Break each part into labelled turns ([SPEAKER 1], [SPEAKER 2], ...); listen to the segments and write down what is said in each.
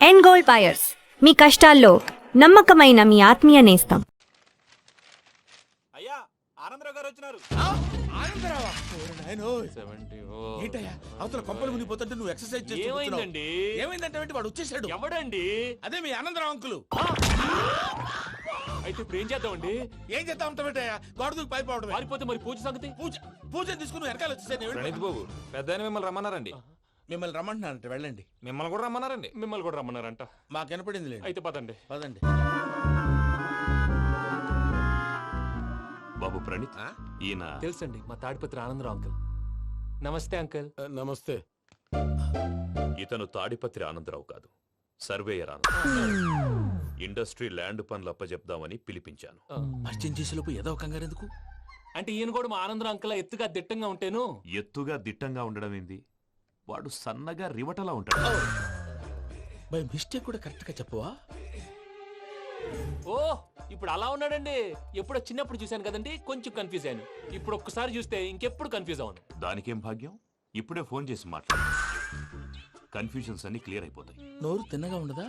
[SPEAKER 1] End gold buyers, మీ కష్టాల్లో నమ్మకమైన మీ ఆత్మీయ నేస్తం.
[SPEAKER 2] అయ్యా ఆనందరావు గారు వచ్చినారు.
[SPEAKER 3] ఏంటయ్యా అవతల కొంపలు మునిగిపోతుంటే నువ్వు ఎక్సర్సైజ్ చేస్తున్నావు? ఏమైందంటే వాడు వచ్చేసాడు.
[SPEAKER 2] ఎవడండి?
[SPEAKER 3] అదే మీ ఆనందరావు అంకులు.
[SPEAKER 2] అయితే ఇప్పుడు ఏం చేద్దామండి?
[SPEAKER 3] ఏం చేస్తా ఉంటావేటయ్యా? గోడ దూకి పైపోవడం.
[SPEAKER 2] పారిపోతే మరి పూజ సంగతి?
[SPEAKER 3] పూజ తీసుకుని వెనకాల వచ్చేసాను.
[SPEAKER 4] ప్రణీత్ బాబు, పెద్ద మిమ్మల్ని రమ్మన్నారండి.
[SPEAKER 3] మిమ్మల్ని రమ్మంటున్నారంట, వెళ్ళండి.
[SPEAKER 4] మిమ్మల్ని కూడా రమ్మన్నారండి.
[SPEAKER 2] మిమ్మల్ని కూడా రమ్మన్నారంట.
[SPEAKER 3] మాకు వినపడింది లేదు.
[SPEAKER 2] అయితే పదండి.
[SPEAKER 3] పదండి.
[SPEAKER 4] బాబు ప్రణీత్, ఈయన
[SPEAKER 2] తెలుసండి, మా తాడిపత్రి ఆనందరావు అంకుల్. నమస్తే అంకుల్.
[SPEAKER 3] నమస్తే.
[SPEAKER 4] ఇతను తాడిపత్రి ఆనందరావు కాదు, సర్వేయర్ ఆనందరావు. ఇండస్ట్రీ ల్యాండ్ పనులు అప్పచెప్దామని పిలిపించాను.
[SPEAKER 3] పరిచయం చేసేలోపు ఏదో కంగారు ఎందుకు?
[SPEAKER 2] అంటే ఈయన కూడా మా ఆనందరావు అంకుల్ ఎత్తుగా దిట్టంగా ఉంటేను.
[SPEAKER 4] ఎత్తుగా దిట్టంగా ఉండడం ఏంది? వాడు సన్నగా రివటలా ఉంటాడు.
[SPEAKER 3] బై మిస్టేక్ కూడా కరెక్ట్ గా చెప్పవా?
[SPEAKER 2] ఓ ఇప్పుడు అలా ఉన్నాడండి. ఎప్పుడో చిన్నప్పుడు చూశాను కదండి, కొంచెం కన్ఫ్యూజ్ అయ్యాను. ఇప్పుడు ఒక్కసారి చూస్తే ఇంకెప్పుడు కన్ఫ్యూజ్ అవ్వను.
[SPEAKER 4] దానికేం భాగ్యం, ఇప్పుడే ఫోన్ చేసి మాట్లాడు. కన్ఫ్యూజన్స్ అన్ని క్లియర్ అయిపోతాయి.
[SPEAKER 3] నోరు తిన్నగా ఉండదా?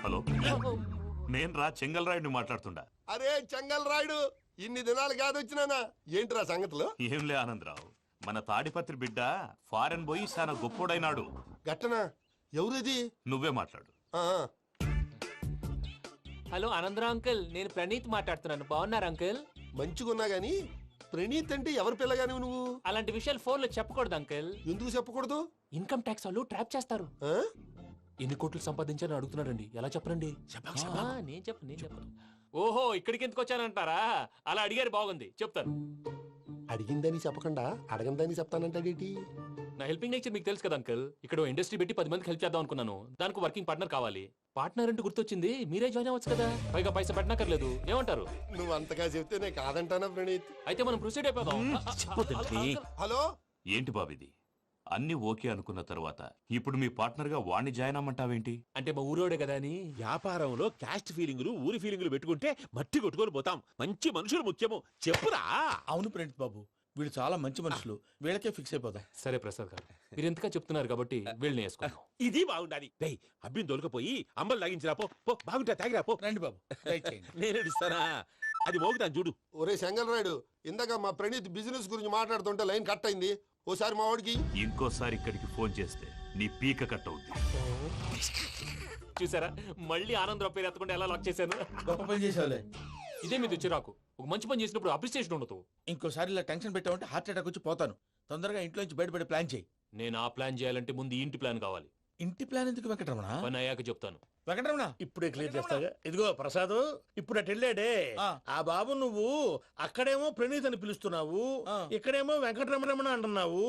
[SPEAKER 4] హలో, నేను రా చెంగల్ రాయుడిని మాట్లాడుతుండా.
[SPEAKER 5] అరే చెంగల్ రాయుడు, ఇన్ని దినాలు కాదు వచ్చినానా? ఏంట్రా సంగతులు?
[SPEAKER 4] ఏంలే ఆనందరావు, మన తాడిపత్రి బిడ్డ ఫారెన్ పోయి చాలా గొప్పోడైనాడు.
[SPEAKER 5] గట్టనా? ఎవరిది?
[SPEAKER 4] నువ్వే మాట్లాడు.
[SPEAKER 2] హలో ఆనందరావు అంకుల్, నేను ప్రణీత్ మాట్లాడుతున్నాను. బాగున్నారు అంకుల్?
[SPEAKER 5] మంచిగున్నా గాని ప్రణీత్ అంటే ఎవరి పిల్లగాని నువ్వు?
[SPEAKER 2] అలాంటి విషయాలు ఫోన్ లో చెప్పకూడదు అంకుల్.
[SPEAKER 5] ఎందుకు చెప్పకూడదు?
[SPEAKER 2] ఇన్కమ్ ట్యాక్స్ వాళ్ళు ట్రాప్ చేస్తారు.
[SPEAKER 5] ఆ?
[SPEAKER 2] ఎన్ని కోట్లు సంపాదించాలని అడుగుతున్నాడండి. ఎలా చెప్పరండి? నేను చెప్పను. ఓహో, ఇక్కడికి ఎందుకు వచ్చానంటారా? అలా అడిగారు, బాగుంది, చెప్తాను.
[SPEAKER 5] అడిగిందని చెప్పకుండా అడగందని చెప్తానంటాడేటి?
[SPEAKER 2] నా హెల్పింగ్ నేచర్ మీకు తెలుసు కదా అంకుల్. ఇక్కడ ఇండస్ట్రీ పెట్టి 10 మందికి హెల్ప్ చేద్దాం అనుకున్నాను. దానికి వర్కింగ్ పార్ట్నర్ కావాలి. పార్ట్నర్ అంటే గుర్తొచ్చింది, మీరే జాయిన్ అవ్వచ్చు కదా. పైగా పైసా పెట్టనక్కర్లేదు. ఏమంటారు?
[SPEAKER 5] నువ్వు అంతగా చెప్తే నేను కాదంటానా ప్రణీత్?
[SPEAKER 2] అయితే మనం ప్రొసీడ్ అయిపోదాం.
[SPEAKER 5] హలో,
[SPEAKER 4] ఏంటి బాబిది? అన్ని ఓకే అనుకున్న తర్వాత ఇప్పుడు మీ పార్ట్నర్ గా వాణ్ణి జాయిన్ అమ్మంటావేంటి?
[SPEAKER 2] అంటే మా ఊరోడే కదా అని.
[SPEAKER 6] వ్యాపారంలో క్యాస్ట్ ఫీలింగులు, ఊరి ఫీలింగులు పెట్టుకుంటే మట్టి కొట్టుకొని పోతాం. మంచి మనుషులు ముఖ్యము. చెప్పురా.
[SPEAKER 3] అవును ప్రణీత్ బాబు, వీళ్ళు చాలా మంచి మనుషులు. వీళ్ళకే ఫిక్స్ అయిపోదాం.
[SPEAKER 2] సరే ప్రసాద్ గారు, మీరు ఎంతగా చెప్తున్నారు కాబట్టి వీళ్ళని వేసుకుందాం.
[SPEAKER 6] ఇది బాగుండాలి. డై అబ్బిని దొలకపోయి అమ్మలు లాగించిరా పో. పో బాగుంటా, తాగిరా పో.
[SPEAKER 3] రండి బాబు, దయచేయండి.
[SPEAKER 6] నేను ఇస్తానా? అది మోగుతాను చూడు.
[SPEAKER 5] ఒరే చెంగల్ రాయుడు, ఇందాక మా ప్రణీత్ బిజినెస్ గురించి మాట్లాడుతుంటే లైన్ కట్ అయింది. ఓసారి మా వాడికి
[SPEAKER 4] ఇంకోసారి ఇక్కడికి ఫోన్ చేస్తే నీ పీక కట్ అవుద్ది.
[SPEAKER 2] చూసారా, మళ్ళీ ఆనందరావు పేరు ఎత్తకుండా ఎలా లాక్ చేశాను.
[SPEAKER 3] గొప్ప పని చేసేవాళ్ళే.
[SPEAKER 2] ఇదే మీద చిరాకు. ఒక మంచి పని చేసినప్పుడు అప్రిసియేషన్ ఉండదు.
[SPEAKER 3] ఇంకోసారి ఇలా టెన్షన్ పెట్టామంటే హార్ట్ అటాక్ వచ్చి పోతాను. తొందరగా ఇంట్లో నుంచి బయటపడే ప్లాన్ చేయి.
[SPEAKER 2] నేను ఆ ప్లాన్ చేయాలంటే ముందు ఈ ఇంటి ప్లాన్ కావాలి.
[SPEAKER 3] ఇంటి ప్లాన్ ఎందుకు వెంకటరమణ?
[SPEAKER 2] పని అయ్యాక చెప్తాను.
[SPEAKER 3] వెంకటరమణ
[SPEAKER 7] ఇప్పుడే క్లియర్ చేస్తాగా. ఇదిగో ప్రసాద్, ఇప్పుడు అటు వెళ్ళాడే ఆ బాబు, నువ్వు అక్కడేమో ప్రణీత్ అని పిలుస్తున్నావు, ఇక్కడేమో వెంకటరమణ అంటున్నావు.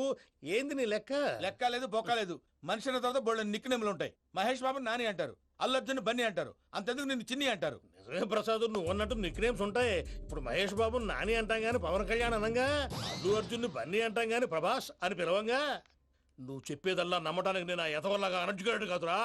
[SPEAKER 7] ఏంది నీ లెక్క?
[SPEAKER 3] లెక్క లేదు, బొక్క లేదు. మనిషి అన్న తర్వాత బోళ్ళ నిక్నెములు ఉంటాయి. మహేష్ బాబు నాని అంటారు, అల్లు అర్జున్ బన్నీ అంటారు, అంతెందుకు నిన్ను చిన్ని అంటారు.
[SPEAKER 7] నిజమే ప్రసాద్, నువ్వు అన్నట్టు నిక్ నేమ్స్ ఉంటాయి. ఇప్పుడు మహేష్ బాబు నాని అంటాం గాని పవన్ కళ్యాణ్ అనంగా, అల్లు అర్జున్ బన్నీ అంటాం గాని ప్రభాస్ అని పిలవంగా. నువ్వు చెప్పేదల్లా నమ్మటానికి నేను ఎతవల్లాగా అనర్జుకేటెడ్ కాదురా.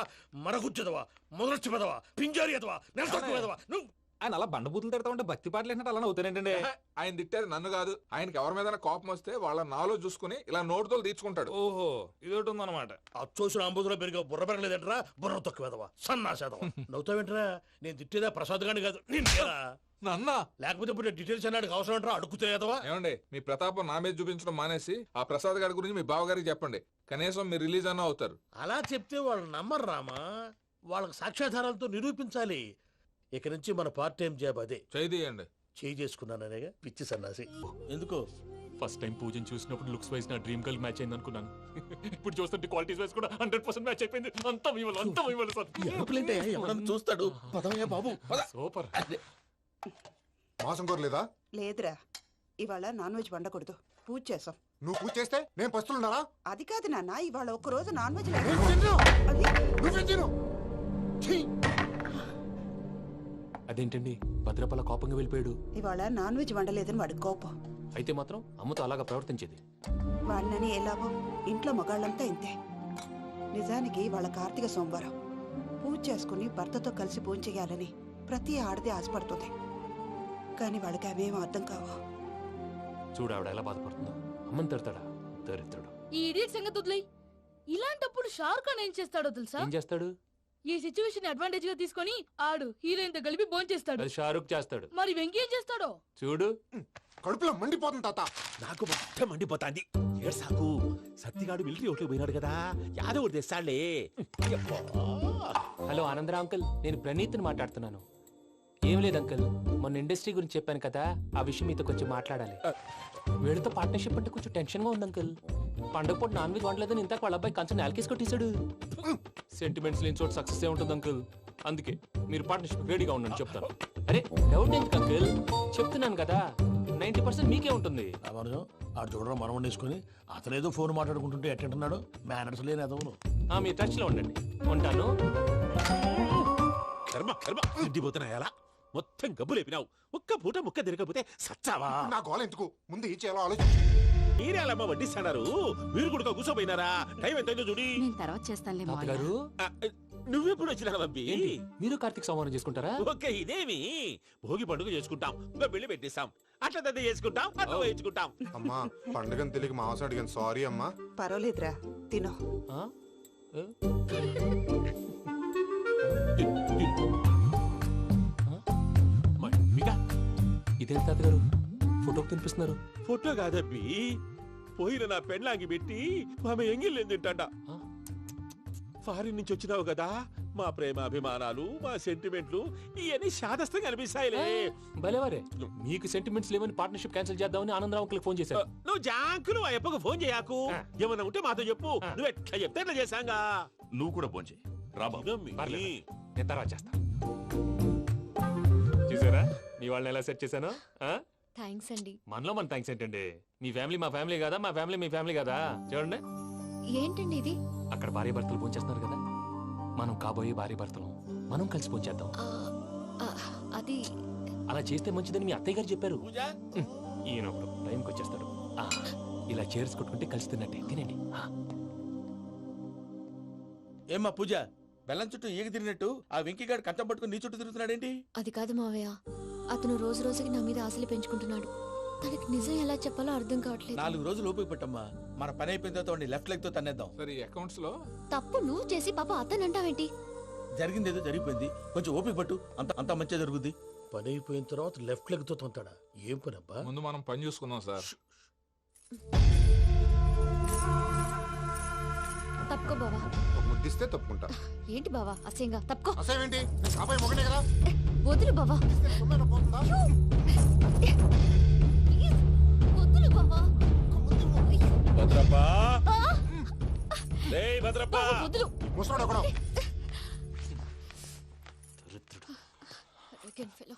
[SPEAKER 7] మరగుచ్చదవా, మొదలచ్చి పెదవా, పింజారి ఎదవా, నెలసొక్కుదవా నువ్వు.
[SPEAKER 8] ఆయన అలా బండబూతులు తిడతా ఉంటే భక్తి పాటలు ఏంటంటే అలా అవుతానేంటండి.
[SPEAKER 9] ఆయన తిట్టేది నన్ను కాదు, ఆయనకి ఎవరి మీద కోపం వస్తే వాళ్ళ నాలో చూసుకుని ఇలా నోటుతో తీర్చుకుంటాడు.
[SPEAKER 8] ఓహో, ఇదొకటి ఉందన్నమాట.
[SPEAKER 7] అచ్చోసిన అంబుధులో పెరిగా బుర్ర పెరగలేదంటరా, బుర్ర తొక్కువేదవా, సన్నాసేదవా. నవ్వుతావేంట్రా? నేను తిట్టేదా ప్రసాద్ గాని కాదు, నిన్నేరా.
[SPEAKER 9] నన్నా?
[SPEAKER 7] లేకపోతే ఇప్పుడు డీటెయిల్స్ అన్నాడు అవసరం అంటారా? అడుగుతాయేదవా?
[SPEAKER 9] ఏమండి, మీ ప్రతాపం నా మీద చూపించడం మానేసి ఆ ప్రసాద్ గారి గురించి మీ బావగారికి చెప్పండి. కనీసం మీరు రిలీజ్ అన్న అవుతారు.
[SPEAKER 7] అలా చెప్తే వాళ్ళు నమ్మరు రామా. వాళ్ళకి సాక్ష్యాధారాలతో నిరూపించాలి. ఇక నుంచి మన పార్ట్ టైం జాబ్ అదే.
[SPEAKER 9] చేయండి.
[SPEAKER 7] చేయి చేసుకున్నాననేగా పిచ్చి సన్నాసి. ఎందుకో
[SPEAKER 2] ఫస్ట్ టైం పూజను చూసినప్పుడు లుక్స్ వైజ్ నా డ్రీమ్ గర్ల్ మ్యాచ్ అయింది అనుకున్నాను. ఇప్పుడు చూస్తుంటే క్వాలిటీస్ వైజ్ కూడా 100% మ్యాచ్ అయిపోయింది. అంతా మీ వల్ల సార్.
[SPEAKER 3] ఎవడన్నా చూస్తాడు. పదవయ్యా బాబు, పద.
[SPEAKER 2] సూపర్.
[SPEAKER 5] మాసం కోరలేదా?
[SPEAKER 10] లేదురా, ఇవాళ నాన్ వెజ్ వండకూడదు. పూజ చేసాం.
[SPEAKER 5] నువ్వు పూజ చేస్తే నేను పస్తులున్నారా?
[SPEAKER 10] అది కాదు నాన్న, ఇవాళ ఒక్క రోజు నాన్ వెజ్
[SPEAKER 2] అదేంటండి భద్రపల కోపంగా వెళ్ళిపోయాడు?
[SPEAKER 10] ఇవాళ నాన్ వెజ్ వండలేదని వాడి కోపం.
[SPEAKER 2] అయితే మాత్రం అమ్మతో అలాగా ప్రవర్తించేది.
[SPEAKER 10] వాడినని ఎలాగో ఇంట్లో మగాళ్ళంతా ఇంతే. నిజానికి వాళ్ళ కార్తీక సోమవారం పూజ చేసుకుని భర్తతో కలిసి పూజ చేయాలని ప్రతి ఆడది ఆశపడుతుంది. కానీ వాళ్ళకి అవేమో అర్థం కావు.
[SPEAKER 2] చూడు ఆవిడ ఎలా బాధపడుతుందో. అమ్మని తడతాడా దరిద్రుడు.
[SPEAKER 11] ఈ ఇడియట్ సంగతి వదిలేయ్. ఇలాంటప్పుడు షారుఖ్ ఖాన్ ఏం చేస్తాడో తెలుసా?
[SPEAKER 2] ఏం చేస్తాడు?
[SPEAKER 11] ఈ సిచ్యువేషన్ అడ్వాంటేజ్ గా తీసుకొని ఆడు హీరోయిన్ తో కలిపి బోన్ చేస్తాడు.
[SPEAKER 2] అది షారుఖ్ చేస్తాడు.
[SPEAKER 11] మరి వెంకీ ఏం చేస్తాడో
[SPEAKER 2] చూడు.
[SPEAKER 5] కడుపులో మండిపోతుంది తాత.
[SPEAKER 6] నాకు మొత్తం మండిపోతాంది. ఏడు సాకు సత్తిగాడు మిలిటరీ ఓట్లు పోయినాడు కదా, యాదవ్ ఒకటి తెస్తాడులే.
[SPEAKER 2] హలో ఆనందరా అంకుల్, నేను ప్రణీత్ని మాట్లాడుతున్నాను. ఏం లేదు అంకుల్, మొన్న ఇండస్ట్రీ గురించి చెప్పాను కదా, ఆ విషయం మీతో కొంచెం మాట్లాడాలి. వీళ్ళతో పార్ట్నర్షిప్ అంటే కొంచెం టెన్షన్ గా ఉంది అంకుల్. పండగ పూట నాన్ వెజ్ వండలేదని ఇంతకు వాళ్ళ అబ్బాయి కంచెం నేలకేసి కొట్టేశాడు. సెంటిమెంట్స్ లేని చోట సక్సెస్ ఏ ఉంటుంది అంకుల్. అందుకే మీరు పార్ట్నర్షిప్ రెడీగా ఉండండి చెప్తాను. అరే డౌట్ ఎందుకు అంకుల్, చెప్తున్నాను కదా 90% మీకే ఉంటుంది.
[SPEAKER 7] రామానుజం ఆడు చూడడం మనం వండేసుకుని అతనేదో ఫోన్ మాట్లాడుకుంటుంటే ఎట్టంటున్నాడు. మేనర్స్ లేని అదవును.
[SPEAKER 2] మీ టచ్ లో ఉండండి. ఉంటాను.
[SPEAKER 6] కర్మ కర్మ తిండిపోతున్నాయాలా? మొత్తం గబ్బు లేపినావు. ఒక్క పూట ముక్క తిరగకపోతే సచ్చావా?
[SPEAKER 5] నా గోల ఎందుకు, ముందు ఈ చేయాలో ఆలోచించు.
[SPEAKER 6] మీరేలమ్మ వడ్డిస్తాడారు, మీరు కూడా కూర్చోపోయినారా? టైం ఎంతైందో చూడి.
[SPEAKER 11] తర్వాత చేస్తానులే
[SPEAKER 2] తాతగారు
[SPEAKER 6] నువ్వెప్పుడు వచ్చినా అబ్బి?
[SPEAKER 2] ఏంటి మీరు కార్తీక్ సంహారం చేసుకుంటారా?
[SPEAKER 6] ఓకే, ఇదేమి భోగి పండుగ చేసుకుంటాం, ఇంకా పెళ్లి పెట్టేస్తాం, అట్లా దద్ద చేసుకుంటాం, అట్లా వేయించుకుంటాం.
[SPEAKER 5] అమ్మా పండుగని తెలియక మాంసం అడిగాను, సారీ అమ్మా.
[SPEAKER 10] పర్వాలేదురా, తినో.
[SPEAKER 2] ఆ? ఏ?
[SPEAKER 6] మమ్మిగా
[SPEAKER 2] ఇదేం తాతగారు ఫోటోకి తినిపిస్తున్నారు?
[SPEAKER 6] ఫోటో కాదబ్బి, పోయిన నా పెళ్ళాంగి పెట్టి ఆమె ఎంగిల్లేం తింటాడ. ఫారిన్ నుంచి వచ్చినావు కదా, మా ప్రేమ అభిమానాలు, మా సెంటిమెంట్లు ఇవన్నీ శాదస్తంగా అనిపిస్తాయిలే.
[SPEAKER 2] భలేవారే, మీకు సెంటిమెంట్స్ లేవని పార్ట్నర్షిప్ క్యాన్సిల్ చేద్దామని ఆనందరావు అంకుల్ ఫోన్ చేశారు.
[SPEAKER 6] నువ్వు జాంకులు ఆ అప్పకు ఫోన్ చేయకు. ఏమన్నా ఉంటే మాతో చెప్పు, నువ్వు ఎట్లా చెప్తే ఎట్లా చేశాంగా.
[SPEAKER 4] నువ్వు కూడా ఫోన్ చేయి రాబా.
[SPEAKER 2] పర్లేదు, నేను తర్వాత చేస్తా. చూసారా మీ వాళ్ళని ఎలా సెట్ చేశాను?
[SPEAKER 1] థ్యాంక్స్ అండి.
[SPEAKER 2] మనలో మన థ్యాంక్స్ ఏంటండి, మీ ఫ్యామిలీ మా ఫ్యామిలీ కదా, మా ఫ్యామిలీ మీ ఫ్యామిలీ కదా. చూడండి
[SPEAKER 1] ఏంటండి ఇది?
[SPEAKER 2] అక్కడ భార్య భర్తలు ఫోన్ చేస్తున్నారు కదా, మనం కాబోయే భార్య భర్తలు మనం కలిసి ఫోన్ చేద్దాం.
[SPEAKER 1] అది
[SPEAKER 2] అలా చేస్తే మంచిదని మీ అత్తయ్య గారు చెప్పారు.
[SPEAKER 3] పూజ
[SPEAKER 2] ఈయన ఒకడు టైంకి వచ్చేస్తాడు. ఇలా చేర్స్ కొట్టుకుంటే కలిసి తిన్నట్టే. తినండి.
[SPEAKER 3] ఏమ్మా పూజ, బెల్లం చుట్టూ ఈగ తిరిగినట్టు ఆ వెంకీగాడు కంచం పట్టుకుని నీ చుట్టూ తిరుగుతున్నాడేంటి?
[SPEAKER 1] అది కాదు మావయ్య, అతను రోజు రోజుకి నా మీద ఆశలు పెంచుకుంటున్నాడు. తనకి నిజం ఎలా చెప్పాలో అర్థం కావట్లేదు.
[SPEAKER 3] 4 రోజులు ఓపిక పట్టమ్మా, మన పని అయిపోయిన తర్వాత లెఫ్ట్ లెగ్ తో తన్నేద్దాం.
[SPEAKER 9] సరే అకౌంట్స్ లో
[SPEAKER 1] తప్పు నువ్వు చేసి పాప అతను అంటావేంటి?
[SPEAKER 3] జరిగింది ఏదో జరిగిపోయింది, కొంచెం ఓపిక పట్టు, అంతా మంచిగా జరుగుద్ది.
[SPEAKER 7] పని అయిపోయిన తర్వాత లెఫ్ట్ లెగ్ తో తొంతాడా? ఏం పని అబ్బా?
[SPEAKER 9] ముందు మనం పని చూసుకుందాం సార్.
[SPEAKER 1] తప్పుకో బావా.
[SPEAKER 5] ఒక ముద్దిస్తే తప్పుకుంటా.
[SPEAKER 1] ఏంటి బావా అసహ్యంగా? తప్పుకో.
[SPEAKER 5] అసేమేంటి, నేను కాబోయే మొగనే కదా.
[SPEAKER 1] వదులు బావా.
[SPEAKER 5] ఇస్తే సొమ్మేనా పోతుందా?
[SPEAKER 1] ప్లీజ్, వదులు బావా.
[SPEAKER 6] భద్రప్పా, రేయ్ భద్రప్పా,
[SPEAKER 1] బావా, వదులు.
[SPEAKER 5] ముసలోడు ఒకడు.
[SPEAKER 1] Arrogant fellow.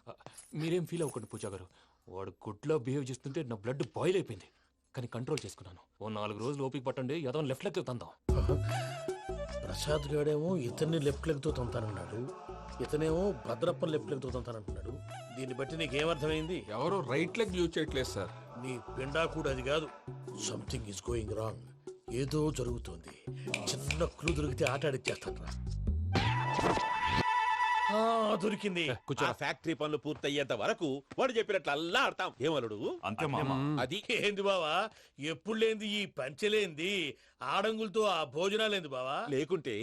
[SPEAKER 2] మీరేం ఫీల్ అవ్వకండి పూజా గారు, వాడు గుడ్లో బిహేవ్ చేస్తుంటే నా బ్లడ్ బాయిల్ అయిపోయింది. కానీ కంట్రోల్ చేసుకున్నాను. ఓ 4 రోజులు ఓపిక పట్టండి, ఏదో లెఫ్ట్ లెగ్ తందాం.
[SPEAKER 7] ప్రసాద్ గాడేమో ఇతన్ని లెఫ్ట్ లెగ్ తో తొంతానన్నాడు, ఇతనేమో భద్రప్పని లెఫ్ట్ లెగ్ తో తొంతానంటున్నాడు. దీన్ని బట్టి నీకేమర్థమైంది?
[SPEAKER 9] ఎవరు రైట్ లెగ్ యూజ్ చేయట్లేదు సార్.
[SPEAKER 7] నీ పిండా కూడా అది కాదు. Something is going wrong. ఏదో జరుగుతోంది. చిన్న క్లూ దొరికితే ఆట ఆడిచ్చేస్తాను రా. దొరికింది.
[SPEAKER 6] ఆ ఫ్యాక్టరీ పనులు పూర్తయ్యేంత వరకు వాడు చెప్పినట్లు అల్లా ఆడతాం. ఏమలుడు?
[SPEAKER 4] అంతే మామ.
[SPEAKER 6] అది
[SPEAKER 3] ఏంది బావా, ఎప్పుడు లేంది ఈ పంచలేంది, ఆడంగులతో ఆ భోజనాలేంది బావా?
[SPEAKER 6] లేకుంటే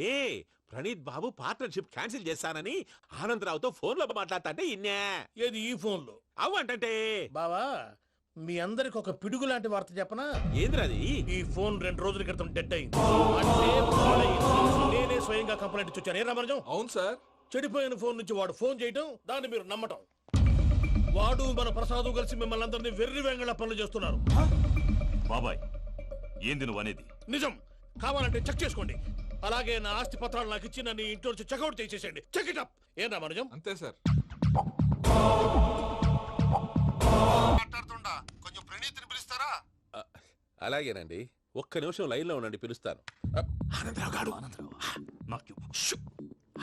[SPEAKER 6] ప్రణీత్ బాబు పార్ట్నర్షిప్ క్యాన్సిల్ చేస్తానని ఆనందరావుతో ఫోన్ లో మాట్లాడతాంటే ఇన్నే.
[SPEAKER 3] ఏది ఈ ఫోన్ లో?
[SPEAKER 6] అవ్వంటే
[SPEAKER 3] బావా, మీ అందరికి ఒక పిడుగు లాంటి వార్త చెప్పనా?
[SPEAKER 6] ఏంద్రది?
[SPEAKER 3] ఈ ఫోన్ 2 రోజుల క్రితం డెడ్ అయింది. అంటే పాడైంది. నేనే స్వయంగా కంప్లైంట్ ఇచ్చి వచ్చాను. ఏ రామరాజం?
[SPEAKER 9] అవును సార్.
[SPEAKER 3] చెడిపోయిన ఫోన్ నుంచి వాడు ఫోన్ చేయటం, దాన్ని మీరు నమ్మటం. వాడు మన ప్రసాదు కలిసి మిమ్మల్ని అందరినీ వెర్రి వెంగళ పనులు చేస్తున్నారు.
[SPEAKER 4] బాబాయ్ ఏంది నువ్వు అనేది?
[SPEAKER 3] నిజం. కావాలంటే చెక్ చేసుకోండి. అలాగే నా ఆస్తి పత్రాలు నాకు ఇచ్చి నన్ను ఇంట్లో నుంచి చెక్అౌట్ చేసేసండి. Check it up. ఏం రామరాజం?
[SPEAKER 9] అంతే సార్.
[SPEAKER 5] మాట్లాడుతుండా, కొంచెం ప్రణీతిని పిలుస్తారా?
[SPEAKER 6] అలాగేనండి, ఒక్క నిమిషం లైన్ లో ఉండండి, పిలుస్తాను. ఆనందరావు గాడు.
[SPEAKER 4] నాకు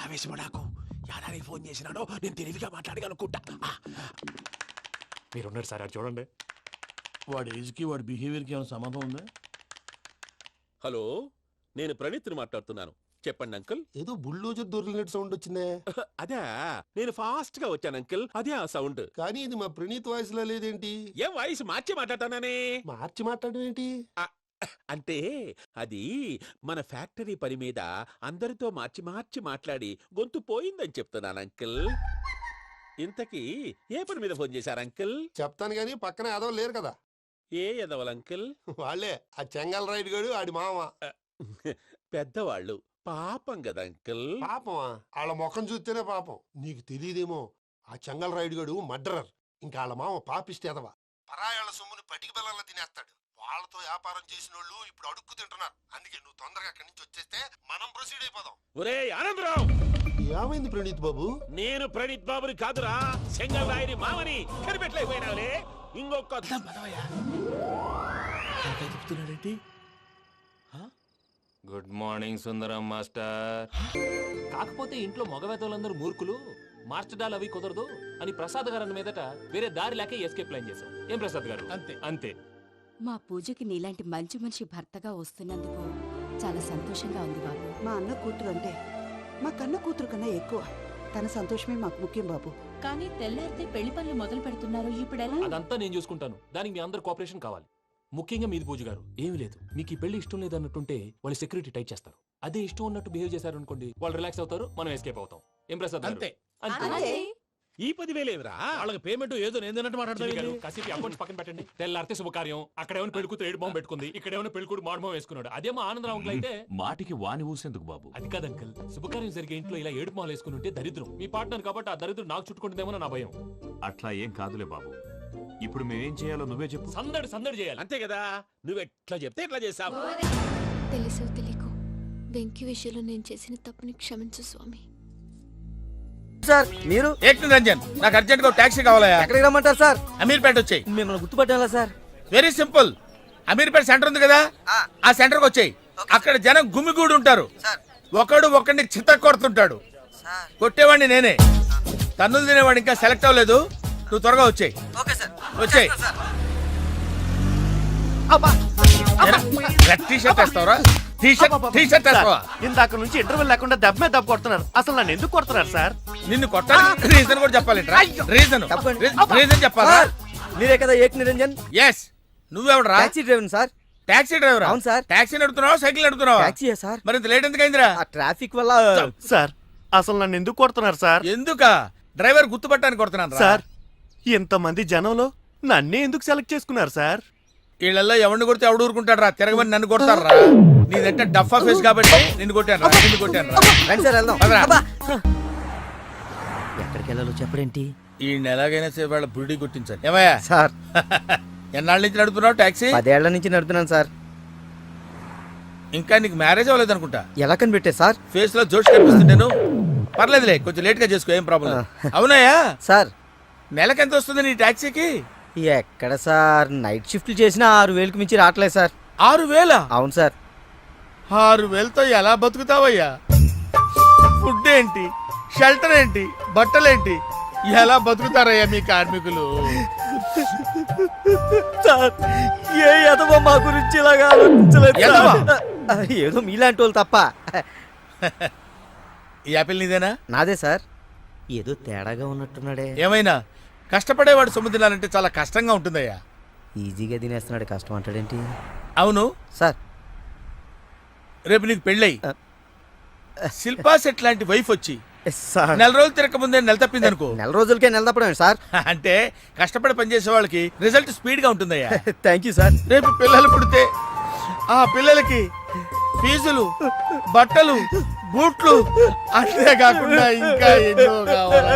[SPEAKER 6] ఆవేశపడాకు. యాదానికి ఫోన్ చేసినాడో నేను తెలివిగా మాట్లాడగలనుకుంటా.
[SPEAKER 2] మీరున్నారు సార్, అది చూడండి.
[SPEAKER 7] వాడి ఏజ్ కి వాడి బిహేవియర్ కి ఏమైనా సంబంధం ఉందా?
[SPEAKER 6] హలో, నేను ప్రణీత్ని మాట్లాడుతున్నాను. చెప్పండి అంకుల్.
[SPEAKER 5] ఏదో బుల్డోజర్ దొరికినట్టు సౌండ్ వచ్చిందే.
[SPEAKER 6] అదే నేను ఫాస్ట్ గా వచ్చాను అంకుల్, అదే ఆ సౌండ్.
[SPEAKER 5] కానీ ఇది మా ప్రణీత్ వాయిస్ లో లేదేంటి?
[SPEAKER 6] ఏం వాయిస్ మార్చి మాట్లాడతానని?
[SPEAKER 5] మార్చి మాట్లాడడం ఏంటి?
[SPEAKER 6] అంటే అది మన ఫ్యాక్టరీ పని మీద అందరితో మార్చి మార్చి మాట్లాడి గొంతు పోయిందని చెప్తున్నాను అంకుల్. ఇంతకీ ఏ పని మీద ఫోన్ చేశారు అంకుల్?
[SPEAKER 5] చెప్తాను గానీ పక్కన ఏదో లేరు కదా.
[SPEAKER 6] ఏ ఎదవలు అంకుల్?
[SPEAKER 5] వాళ్ళే ఆ చెంగల్ రైడ్ గడు ఆడి మామ.
[SPEAKER 6] పెద్దవాళ్ళు పాపం కదా అంకుల్.
[SPEAKER 5] పాపమా? వాళ్ళ ముఖం చూస్తేనే పాపం. నీకు తెలియదేమో, ఆ చెంగల్ రైడ్ గడు మర్డరర్. ఇంకా వాళ్ళ మామ పాపిష్టి ఎదవ. పరాయాళ్ళ సొమ్ముని పటికి బెల్లంలో తినేస్తాడు. వాళ్ళతో వ్యాపారం చేసిన వాళ్ళు ఇప్పుడు అడుక్కు తింటున్నారు. అందుకే నువ్వు తొందరగా అక్కడి నుంచి వచ్చేస్తే మనం ప్రొసీడ్ అయిపోదాం.
[SPEAKER 6] ఒరే ఆనందరావు,
[SPEAKER 5] ఏమైంది ప్రణీత్ బాబు?
[SPEAKER 6] నేను ప్రణీత్ బాబుని కాదురా, చెంగల్ రాయని మామని. కనిపెట్టలేకపోయినావులే. ఇంకొక చెప్తున్నాడేంటి?
[SPEAKER 2] గుడ్ మార్నింగ్ సుందరం మాస్టర్. కాకపోతే ఇంట్లో మగవేతలందరూ మూర్ఖులు, మార్చడాలు అవి కుదరదు అని ప్రసాద్ గారు అన్న మీదట వేరే దారి లేక ఎస్కేప్ ప్లాన్ చేశాం. ఏం ప్రసాద్ గారు? అంతే అంతే.
[SPEAKER 12] మా పూజకి నీలాంటి మంచి మనిషి భర్తగా వస్తున్నందుకు చాలా సంతోషంగా ఉంది బాబు.
[SPEAKER 10] మా అన్న కూతురు అంటే మా కన్న కూతురు కన్నా ఎక్కువ. తన సంతోషమే మాకు ముఖ్యం బాబు.
[SPEAKER 12] కానీ తెల్లారితే పెళ్లి పనులు మొదలు పెడుతున్నారు, ఇప్పుడెలా?
[SPEAKER 2] అదంతా నేను చూసుకుంటాను. దానికి మీ అందరు కోఆపరేషన్ కావాలి. ముఖ్యంగా మీది పూజ గారు. ఏమీ లేదు, మీకు ఈ పెళ్లి ఇష్టం లేదు అన్నట్టుంటే వాళ్ళు సెక్యూరిటీ టైట్ చేస్తారు. అదే ఇష్టం ఉన్నట్టు బిహేవ్ చేశారు అనుకోండి, వాళ్ళు రిలాక్స్ అవుతారు, మనం ఎస్కేప్ అవుతాం. ఏం ప్రసాద్?
[SPEAKER 6] అంతే.
[SPEAKER 2] అంతే.
[SPEAKER 6] ఈ 10,000 ఏమిరా?
[SPEAKER 7] వాళ్ళకి పేమెంట్ ఏదో నేను మాట్లాడతాను.
[SPEAKER 2] కాసేపు అకౌంట్స్ పక్కన పెట్టండి. తెల్లారితే శుభకార్యం. అక్కడ ఏమైనా పెళ్ళికూతురు ఏడు బాంబు పెట్టుకుంది, ఇక్కడ ఏమైనా పెళ్ళికూడు మాడు బాంబు వేసుకున్నాడు. అదేమో ఆనందరావు అంకుల్ అయితే
[SPEAKER 4] మాటికి వాని ఊసేందుకు బాబు?
[SPEAKER 2] అది కాదు అంకుల్, శుభకార్యం జరిగే ఇంట్లో ఇలా ఏడు మాలు వేసుకుని ఉంటే దరిద్రం. మీ పార్ట్నర్ కాబట్టి ఆ దరిద్రం నాకు చుట్టుకుంటుందేమో నా భయం.
[SPEAKER 4] అట్లా ఏం కాదులే బాబు. ఇప్పుడు మేమేం చేయాలో నువ్వే చెప్పు.
[SPEAKER 2] సందడి సందడి చేయాలి.
[SPEAKER 6] అంతే కదా, నువ్వు ఎట్లా చెప్తే ఎట్లా చేస్తావు.
[SPEAKER 1] తెలుసో తెలియకో వెంకీ విషయంలో నేను చేసిన తప్పుని క్షమించు స్వామి.
[SPEAKER 7] సార్ మీరు ఏక్ నిరంజన్, నాకు అర్జెంట్ గా టాక్సీ కావాలయా. ఎక్కడికి రమ్మంటారు సార్? అమీర్పేట వచ్చాయి. మిమ్మల్ని గుర్తుపట్టాలా sir? Very simple. Ameerpet centre ఉంది కదా, ఆ సెంటర్ కి వచ్చాయి. అక్కడ జనం గుమిగూడి ఉంటారు. ఒకడు ఒకడిని చిత్త కొడుతుంటాడు. కొట్టేవాడిని నేనే. తన్నులు తినేవాడు ఇంకా సెలెక్ట్ అవ్వలేదు. నువ్వు త్వరగా వచ్చాయి. వచ్చాయి. టీ-షర్ట్ వేస్తావరా? టీ-షర్ట్ వేస్తావా?
[SPEAKER 13] ఇందాక నుంచి ఇంటర్వెల్ లేకుండా దెబ్బ మీద దెబ్బ కొడుతున్నారు. అసలు నన్ను ఎందుకు కొడుతున్నారు సార్?
[SPEAKER 7] నిన్ను కొట్టాలి రీజన్ కూడా చెప్పాలి. రీజన్ చెప్పాలా?
[SPEAKER 13] మీరే కదా ఏక్ నిరంజన్?
[SPEAKER 7] ఎస్. నువ్వెవడరా?
[SPEAKER 13] Taxi driver sir.
[SPEAKER 7] Taxi driver?
[SPEAKER 13] అవును సార్.
[SPEAKER 7] టాక్సీ నడుపుతున్నావా, సైకిల్ నడుపుతున్నావా?
[SPEAKER 13] టాక్సీయే సార్.
[SPEAKER 7] మరి ఇంత లేట్ ఎందుకు అయిందిరా?
[SPEAKER 13] ట్రాఫిక్ వల్ల. సార్ అసలు నన్ను ఎందుకు కొడుతున్నారు సార్?
[SPEAKER 7] ఎందుకా? డ్రైవర్ గుర్తుపట్టడానికి కొడుతున్నాను
[SPEAKER 13] సార్. ఇంతమంది జనంలో నన్నే ఎందుకు సెలెక్ట్ చేసుకున్నారు సార్?
[SPEAKER 7] వీళ్ళల్లో ఎవరిని కొడితే ఎవడు ఊరుకుంటాడు రా? తిరగమని నన్ను కొడతారా? నీదంటే డఫా ఫేస్ కాబట్టి నిన్ను కొట్టాను
[SPEAKER 13] సార్. వెళ్దాం. ఎక్కడికి వెళ్ళాలో చెప్పడేంటి?
[SPEAKER 7] ఈ ఎలాగైనా సేపు వాళ్ళ బుడి కొట్టించాలి. ఏమయ్యా
[SPEAKER 13] సార్,
[SPEAKER 7] ఎన్నాళ్ళ నుంచి నడుపుతున్నావు టాక్సీ?
[SPEAKER 13] 10 ఏళ్ల నుంచి నడుపుతున్నాను సార్.
[SPEAKER 7] ఇంకా నీకు మ్యారేజ్ అవ్వలేదు అనుకుంటా.
[SPEAKER 13] ఎలా కనిపెట్టారు సార్?
[SPEAKER 7] ఫేస్ లో జోష్ కనిపిస్తుంటేను. పర్లేదులే, కొంచెం లేట్ గా చేసుకో, ఏం ప్రాబ్లం. అవునాయా
[SPEAKER 13] సార్?
[SPEAKER 7] నెలకి ఎంత వస్తుంది నీ టాక్సీకి?
[SPEAKER 13] ఎక్కడ సార్, నైట్ షిఫ్ట్లు చేసినా 6,000కి మించి రావట్లేదు సార్.
[SPEAKER 7] 6,000?
[SPEAKER 13] అవును సార్.
[SPEAKER 7] 6,000తో ఎలా బతుకుతావయ్యా? ఫుడ్ ఏంటి, షెల్టర్ ఏంటి, బట్టలేంటి, ఎలా బతుకుతారయ్యా మీ కార్మికులు?
[SPEAKER 13] సార్, ఏ ఎదవో మా గురించి ఇలాగా ఆలోచించలేదు. ఏదో మీలాంటి వాళ్ళు తప్ప.
[SPEAKER 7] ఈ యాపిల్ నీదేనా?
[SPEAKER 13] నాదే సార్. ఏదో తేడాగా ఉన్నట్టున్నాడే.
[SPEAKER 7] ఏమైనా కష్టపడేవాడు సొమ్ము తినాలంటే చాలా కష్టంగా ఉంటుందయ్యా.
[SPEAKER 13] ఈజీగా తినేస్తున్నాడు, కష్టం అంటాడేంటి?
[SPEAKER 7] అవును
[SPEAKER 13] సార్,
[SPEAKER 7] రేపు నీకు పెళ్ళయి శిల్పా సెట్ లాంటి వైఫ్ వచ్చి
[SPEAKER 13] సార్,
[SPEAKER 7] నెల రోజులు తిరగక ముందే నెల తప్పింది అనుకో.
[SPEAKER 13] నెల రోజులకే నెల తప్పడం సార్?
[SPEAKER 7] అంటే కష్టపడి పనిచేసే వాళ్ళకి రిజల్ట్ స్పీడ్ గా ఉంటుందయ్యా.
[SPEAKER 13] Thank you sir.
[SPEAKER 7] రేపు పిల్లలు పుడితే ఆ పిల్లలకి ఫీజులు, బట్టలు, బూట్లు, అంతేకాకుండా ఇంకా ఎన్నో కావాలి.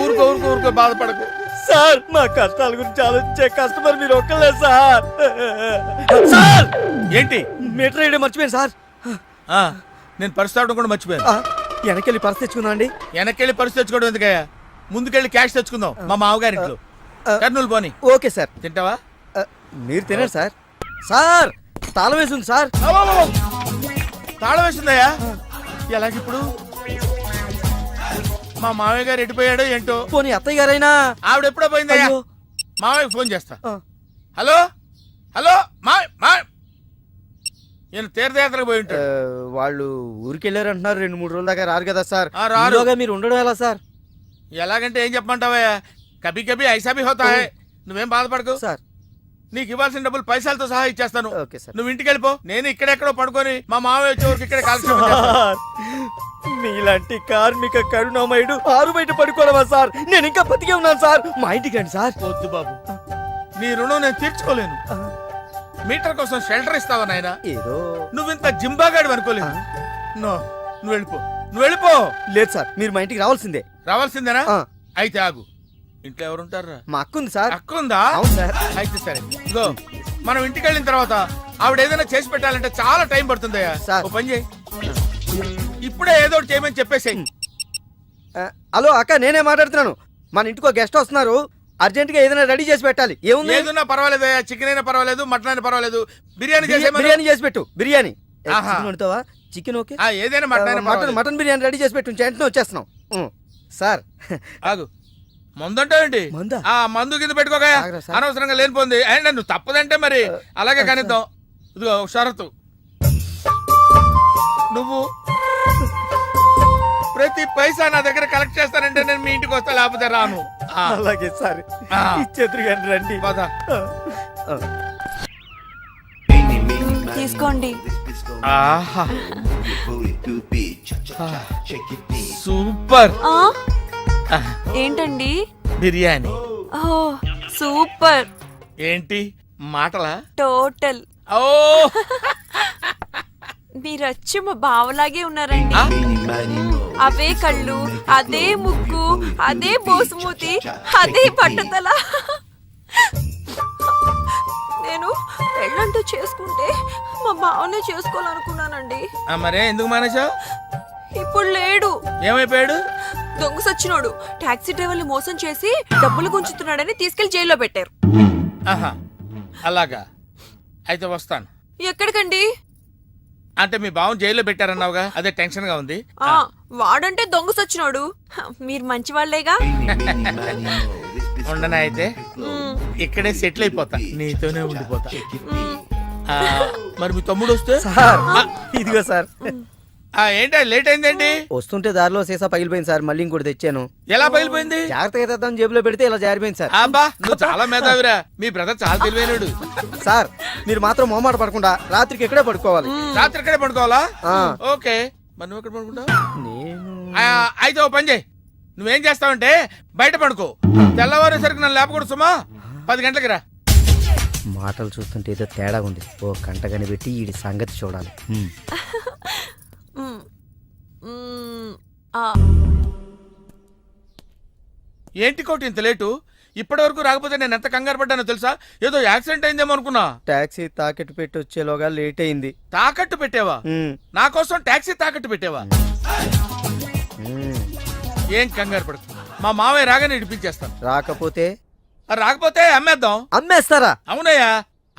[SPEAKER 7] ఊరుకో బాధపడకు
[SPEAKER 13] సార్. మా కష్టాల గురించి ఆలోచించే కస్టమర్ మీరు ఒక్కలే సార్. సార్,
[SPEAKER 7] ఏంటి?
[SPEAKER 13] మీటర్ వేయడం మర్చిపోయాను సార్.
[SPEAKER 7] నేను పర్సు తావడం కూడా మర్చిపోయాను.
[SPEAKER 13] వెనకెళ్ళి పర్సు తెచ్చుకుందాం అండి.
[SPEAKER 7] వెనకెళ్ళి పర్సు తెచ్చుకోవడం ఎందుకయ్యా? ముందుకెళ్ళి క్యాష్ తెచ్చుకుందాం. మా మామగారింట్లో కర్నూలు పోని.
[SPEAKER 13] Okay sir.
[SPEAKER 7] తింటావా?
[SPEAKER 13] మీరు తినండి సార్. సార్, తాళం వేసింది సార్.
[SPEAKER 7] తాళం వేసిందయ్యా? ఎలాగిప్పుడు? మా మామయ్య గారు ఎడిపోయాడో ఏంటో.
[SPEAKER 13] పోనీ అత్తయ్య గారైనా?
[SPEAKER 7] ఆవిడ ఎప్పుడో పోయిందయ్యా. మామయ్య ఫోన్ చేస్తా. హలో హలో, మా ఈయన తీర్థయాత్రకు పోయి ఉంటాడు.
[SPEAKER 13] వాళ్ళు ఊరికెళ్ళారు అంటున్నారు, 2-3 రోజుల దాకా రారు కదా సార్.
[SPEAKER 7] రారు.
[SPEAKER 13] ఈలోగా మీరు ఉండడం ఎలా సార్?
[SPEAKER 7] ఎలాగంటే ఏం చెప్పమంటావా, కభీ కభీ ఐసా భీ హోతా హై. నువ్వేం బాధపడకు
[SPEAKER 13] సార్.
[SPEAKER 7] నీకు ఇవ్వాల్సిన డబ్బులు పైసలతో సహా ఇచ్చేస్తాను.
[SPEAKER 13] Okay sir.
[SPEAKER 7] నువ్వు ఇంటికి వెళ్ళిపో, నేను ఇక్కడెక్కడో పడుకొని మా మామయ్య వచ్చేవరకు ఇక్కడే కాల్చి
[SPEAKER 13] సార్, మీలాంటి కార్మిక కరుణామయుడు ఆరు బయట పడుకోవడమా సార్? నేను ఇంకా బతికే ఉన్నాను సార్. మా ఇంటికి రండి సార్.
[SPEAKER 7] వద్దు బాబు, నీ రుణం నేను తీర్చుకోలేను. మీటర్ కోసం షెల్టర్ ఇస్తావా నాయనా?
[SPEAKER 13] ఏదో
[SPEAKER 7] నువ్వు ఇంత జింబాగాడు అనుకోలేదు. నువ్వు వెళ్ళిపో, నువ్వు వెళ్ళిపో.
[SPEAKER 13] లేదు సార్, మీరు మా ఇంటికి రావాల్సిందే.
[SPEAKER 7] రావాల్సిందేనా? అయితే ఆగు. ఇంట్లో ఎవరుంటారా?
[SPEAKER 13] మా అక్క ఉంది సార్.
[SPEAKER 7] అక్క ఉందా?
[SPEAKER 13] అవును సార్.
[SPEAKER 7] అయితే సరే, ఇగో మనం ఇంటికి వెళ్ళిన తర్వాత ఆవిడ ఏదైనా చేసి పెట్టాలంటే చాలా టైం పడుతుందయ్యా. ఓ పని చేయి, ఇప్పుడే ఏదో ఒకటి చేయమని చెప్పేసేయ్.
[SPEAKER 13] హలో అక్క, నేనే మాట్లాడుతున్నాను. మన ఇంటికి గెస్ట్ వస్తున్నారు, అర్జెంట్ గా ఏదైనా రెడీ చేసి పెట్టాలి. ఏముంది?
[SPEAKER 7] ఏదన్నా పర్వాలేదు, చికెన్ అయినా పర్వాలేదు, మటన్ అయినా పర్వాలేదు, బిర్యానీ
[SPEAKER 13] చేసి పెట్టు. బిర్యానీ వండుతావా? చికెన్ ఓకే,
[SPEAKER 7] ఏదైనా
[SPEAKER 13] మటన్ బిర్యానీ రెడీ చేసి పెట్టు. వెంటనే వచ్చేస్తున్నాం సార్.
[SPEAKER 7] ఆగు, మందంటావేంటి? మందు కింద పెట్టుకోగా, అనవసరంగా లేనిపోంది. అయినా నువ్వు తప్పదంటే మరి అలాగే కనిద్దాం. ఇదిగో షరతు, నువ్వు ప్రతి పైసా నా దగ్గర కలెక్ట్ చేస్తానంటే నేను మీ ఇంటికి వస్తా, లేకపోతే రాను.
[SPEAKER 13] అలాగే సార్, ఇచ్చేద్దరు కానీ రండి.
[SPEAKER 12] తీసుకోండి.
[SPEAKER 7] సూపర్.
[SPEAKER 12] ఏంటండి?
[SPEAKER 7] బిర్యానీ.
[SPEAKER 12] ఓ సూపర్.
[SPEAKER 7] ఏంటి మాటలా?
[SPEAKER 12] టోటల్.
[SPEAKER 7] ఓ
[SPEAKER 12] మీరచ్చి మా బావలాగే ఉన్నారండి. అవే కళ్ళు, అదే ముక్కు, అదే బోసుమూతి, అదే పట్టుదల. నేను పెళ్ళంటూ చేసుకుంటే మా బావనే చేసుకోవాలనుకున్నానండి.
[SPEAKER 7] మరే ఎందుకు మానేశావు?
[SPEAKER 12] ఇప్పుడు లేడు.
[SPEAKER 7] ఏమైపోయాడు?
[SPEAKER 12] దొంగ సచ్చినోడు టాక్సీ డ్రైవర్ని మోసం చేసి డబ్బులు గుంచుతున్నాడని తీసుకెళ్లి జైల్లో పెట్టారు.
[SPEAKER 7] ఆహా, అలాగా. అయితే వస్తాను.
[SPEAKER 12] ఎక్కడికండి?
[SPEAKER 7] అంటే మీ బావం జైల్లో పెట్టారన్నావుగా, అదే టెన్షన్ గా ఉంది.
[SPEAKER 12] వాడంటే దొంగ సచ్చినోడు, మీరు మంచి వాళ్ళేగా.
[SPEAKER 7] ఉండనా? అయితే ఇక్కడే సెటిల్ అయిపోతా, నీతోనే ఉండిపోతా. మరి మీ తమ్ముడు వస్తే?
[SPEAKER 13] ఇదిగో సార్.
[SPEAKER 7] ఏంటి లేట్ అయిందేంటి?
[SPEAKER 13] వస్తుంటే దారిలో సీసా పగిలిపోయింది సార్, మళ్ళీ ఇంకోటి తెచ్చాను.
[SPEAKER 7] ఎలా పగిలిపోయింది?
[SPEAKER 13] జాగ్రత్తగా తెద్దాం జేబులో పెడితే ఇలా జారిపోయింది సార్.
[SPEAKER 7] అబ్బా, నువ్వు చాలా మేధావిరా. మీ బ్రదర్ చాలా తెలివైనడు.
[SPEAKER 13] సార్ మీరు మాత్రం మొహమాట పడకుండా రాత్రికి ఎక్కడే పడుకోవాలి.
[SPEAKER 7] రాత్రి ఎక్కడే పడుకోవాలా? ఓకే, మరి నువ్వు ఎక్కడ పడుకుంటావు? అయితే ఓ పని చేయి, నువ్వేం చేస్తావంటే బయట పడుకో. తెల్లవారేసరికి నన్ను లేపకూడదు సుమా. 10 గంటలకి రా.
[SPEAKER 13] మాటలు చూస్తుంటే ఏదో తేడా ఉంది. ఓ గంట కనిపెట్టి ఈ సంగతి చూడాలి.
[SPEAKER 7] ఏంటి కోటి ఇంత లేటు? ఇప్పటి వరకు రాకపోతే నేను ఎంత కంగారు పడ్డానో తెలుసా? ఏదో యాక్సిడెంట్ అయిందేమో అనుకున్నా.
[SPEAKER 13] టాక్సీ తాకట్టు పెట్టి వచ్చేలోగా లేట్ అయింది.
[SPEAKER 7] తాకట్టు పెట్టావా? నా కోసం టాక్సీ తాకట్టు పెట్టావా? ఏం కంగారు పడకు, మా మావయ్య రాగానే ఇడిపించేస్తాను. రాకపోతే అమ్మేద్దాం.
[SPEAKER 13] అమ్మేస్తారా?
[SPEAKER 7] అవునయ్యా,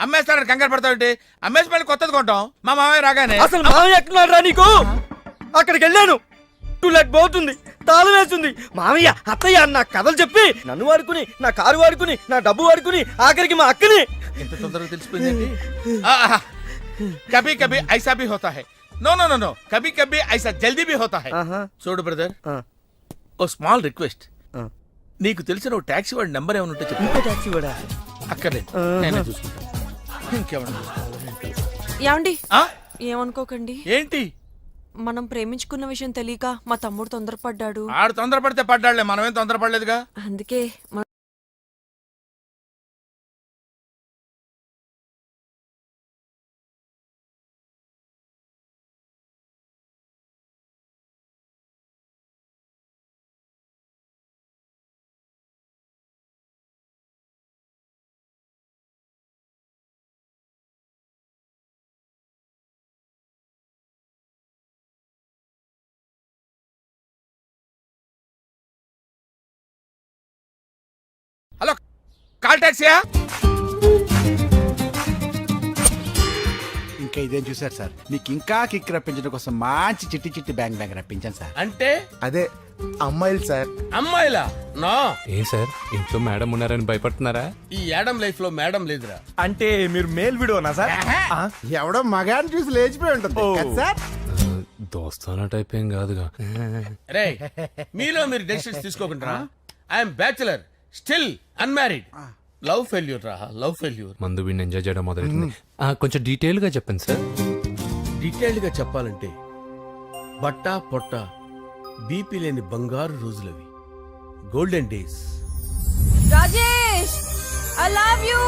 [SPEAKER 7] అమ్మేస్తారని కంగారు పడతావుంటే అమ్మేసి మళ్ళీ కొత్తది కొంటాం. మా మావయ్య రాగానే.
[SPEAKER 13] అసలు మావయ్య ఎక్కడున్నారా నీకు? అక్కడికి వెళ్ళాను, టూలెట్ పోతుంది, తాళం వేస్తుంది. మామయ్య అత్తయ్య నా కథలు చెప్పి నన్ను వాడుకుని, నా కారు వాడుకుని, నా డబ్బు వాడుకుని, ఆఖరికి మా అక్కని.
[SPEAKER 7] ఎంత తొందరగా తెలిసిపోయింది. కభీ కభీ ఐసా భీ హోతా హై. నో నో నో నో, కభీ కభీ ఐసా జల్దీ భీ హోతా హై. చూడు బ్రదర్, ఓ స్మాల్ రిక్వెస్ట్. నీకు తెలిసిన ఓ టాక్సీ వాడి నెంబర్ ఏమైనా ఉంటే చెప్పు.
[SPEAKER 13] టాక్సీ వాడా?
[SPEAKER 7] అక్కర్లేదు, నేనే చూసుకుంటాను. ఇంకేమన్నా
[SPEAKER 12] ఏమండి? ఏమనుకోకండి.
[SPEAKER 7] ఏంటి?
[SPEAKER 12] మనం ప్రేమించుకున్న విషయం తెలియక మా తమ్ముడు తొందరపడ్డాడు.
[SPEAKER 7] ఆడు తొందరపడితే పడ్డాడులే, మనమేం తొందరపడలేదుగా.
[SPEAKER 12] అందుకే
[SPEAKER 7] హలో, కాల్ టాక్సీయా?
[SPEAKER 14] ఇంకా ఇదేం చూసారు సార్, మీకు ఇంకా కిక్ రప్పించడం కోసం మంచి చిట్టి చిట్టి బ్యాంగ్ బ్యాంగ్ రప్పించాను సార్.
[SPEAKER 7] అంటే
[SPEAKER 14] అదే అమ్మాయిలు సార్.
[SPEAKER 7] అమ్మాయిలా? నా
[SPEAKER 2] ఏ సార్ ఇంట్లో మేడం ఉన్నారని భయపడుతున్నారా?
[SPEAKER 7] ఈ యాడమ్ లైఫ్ లో మేడం లేదురా.
[SPEAKER 13] అంటే మీరు మేల్ వీడియోనా సార్?
[SPEAKER 14] ఎవడో మగాన్ని చూసి లేచిపోయి ఉంటుంది కదా సార్.
[SPEAKER 2] దోస్తానా టైప్ ఏం కాదుగా.
[SPEAKER 7] రే మీలో మీరు డెసిషన్స్ తీసుకోకుండా I'm bachelor still unmarried. Love failure రా, లవ్ ఫెయిల్యూర్.
[SPEAKER 2] మందు వీడిని ఎంజాయ్ చేయడం మొదలైంది. కొంచెం డీటెయిల్ గా చెప్పండి సార్.
[SPEAKER 7] డీటెయిల్డ్ గా చెప్పాలంటే బట్టా పొట్ట బీపీ లేని బంగారు రోజులవి, golden days.
[SPEAKER 11] Rajesh I love you.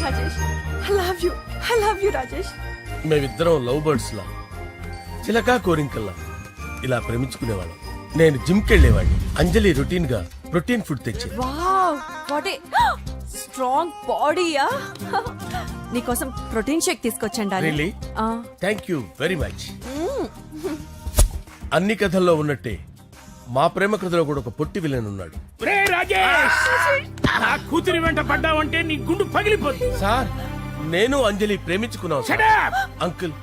[SPEAKER 12] Rajesh I love you Rajesh.
[SPEAKER 7] మేమిద్దరం లవ్ బర్డ్స్ లా, చిలకా కోరింకల్లా ఇలా ప్రేమించుకునేవాళ్ళం. నేను జిమ్కి వెళ్ళేవాడిని, అంజలి రొటీన్ గా ప్రోటీన్ ఫుడ్ తెచ్చి.
[SPEAKER 15] వావ్ వాట్ ఏ స్ట్రాంగ్ బాడీయా. నీకోసం ప్రోటీన్ షేక్ తీసుకొచ్చండి.
[SPEAKER 7] Really? Thank you very much. అన్ని కథల్లో ఉన్నట్టే మా ప్రేమ కథలో కూడా ఒక పొట్టి విలన్ ఉన్నాడు.
[SPEAKER 6] కూతురి వెంట పడ్డావంటే నీ గుండు పగిలిపోతుంది.
[SPEAKER 7] సార్ నేను అంజలి ప్రేమించుకున్నాను సార్. అంకుల్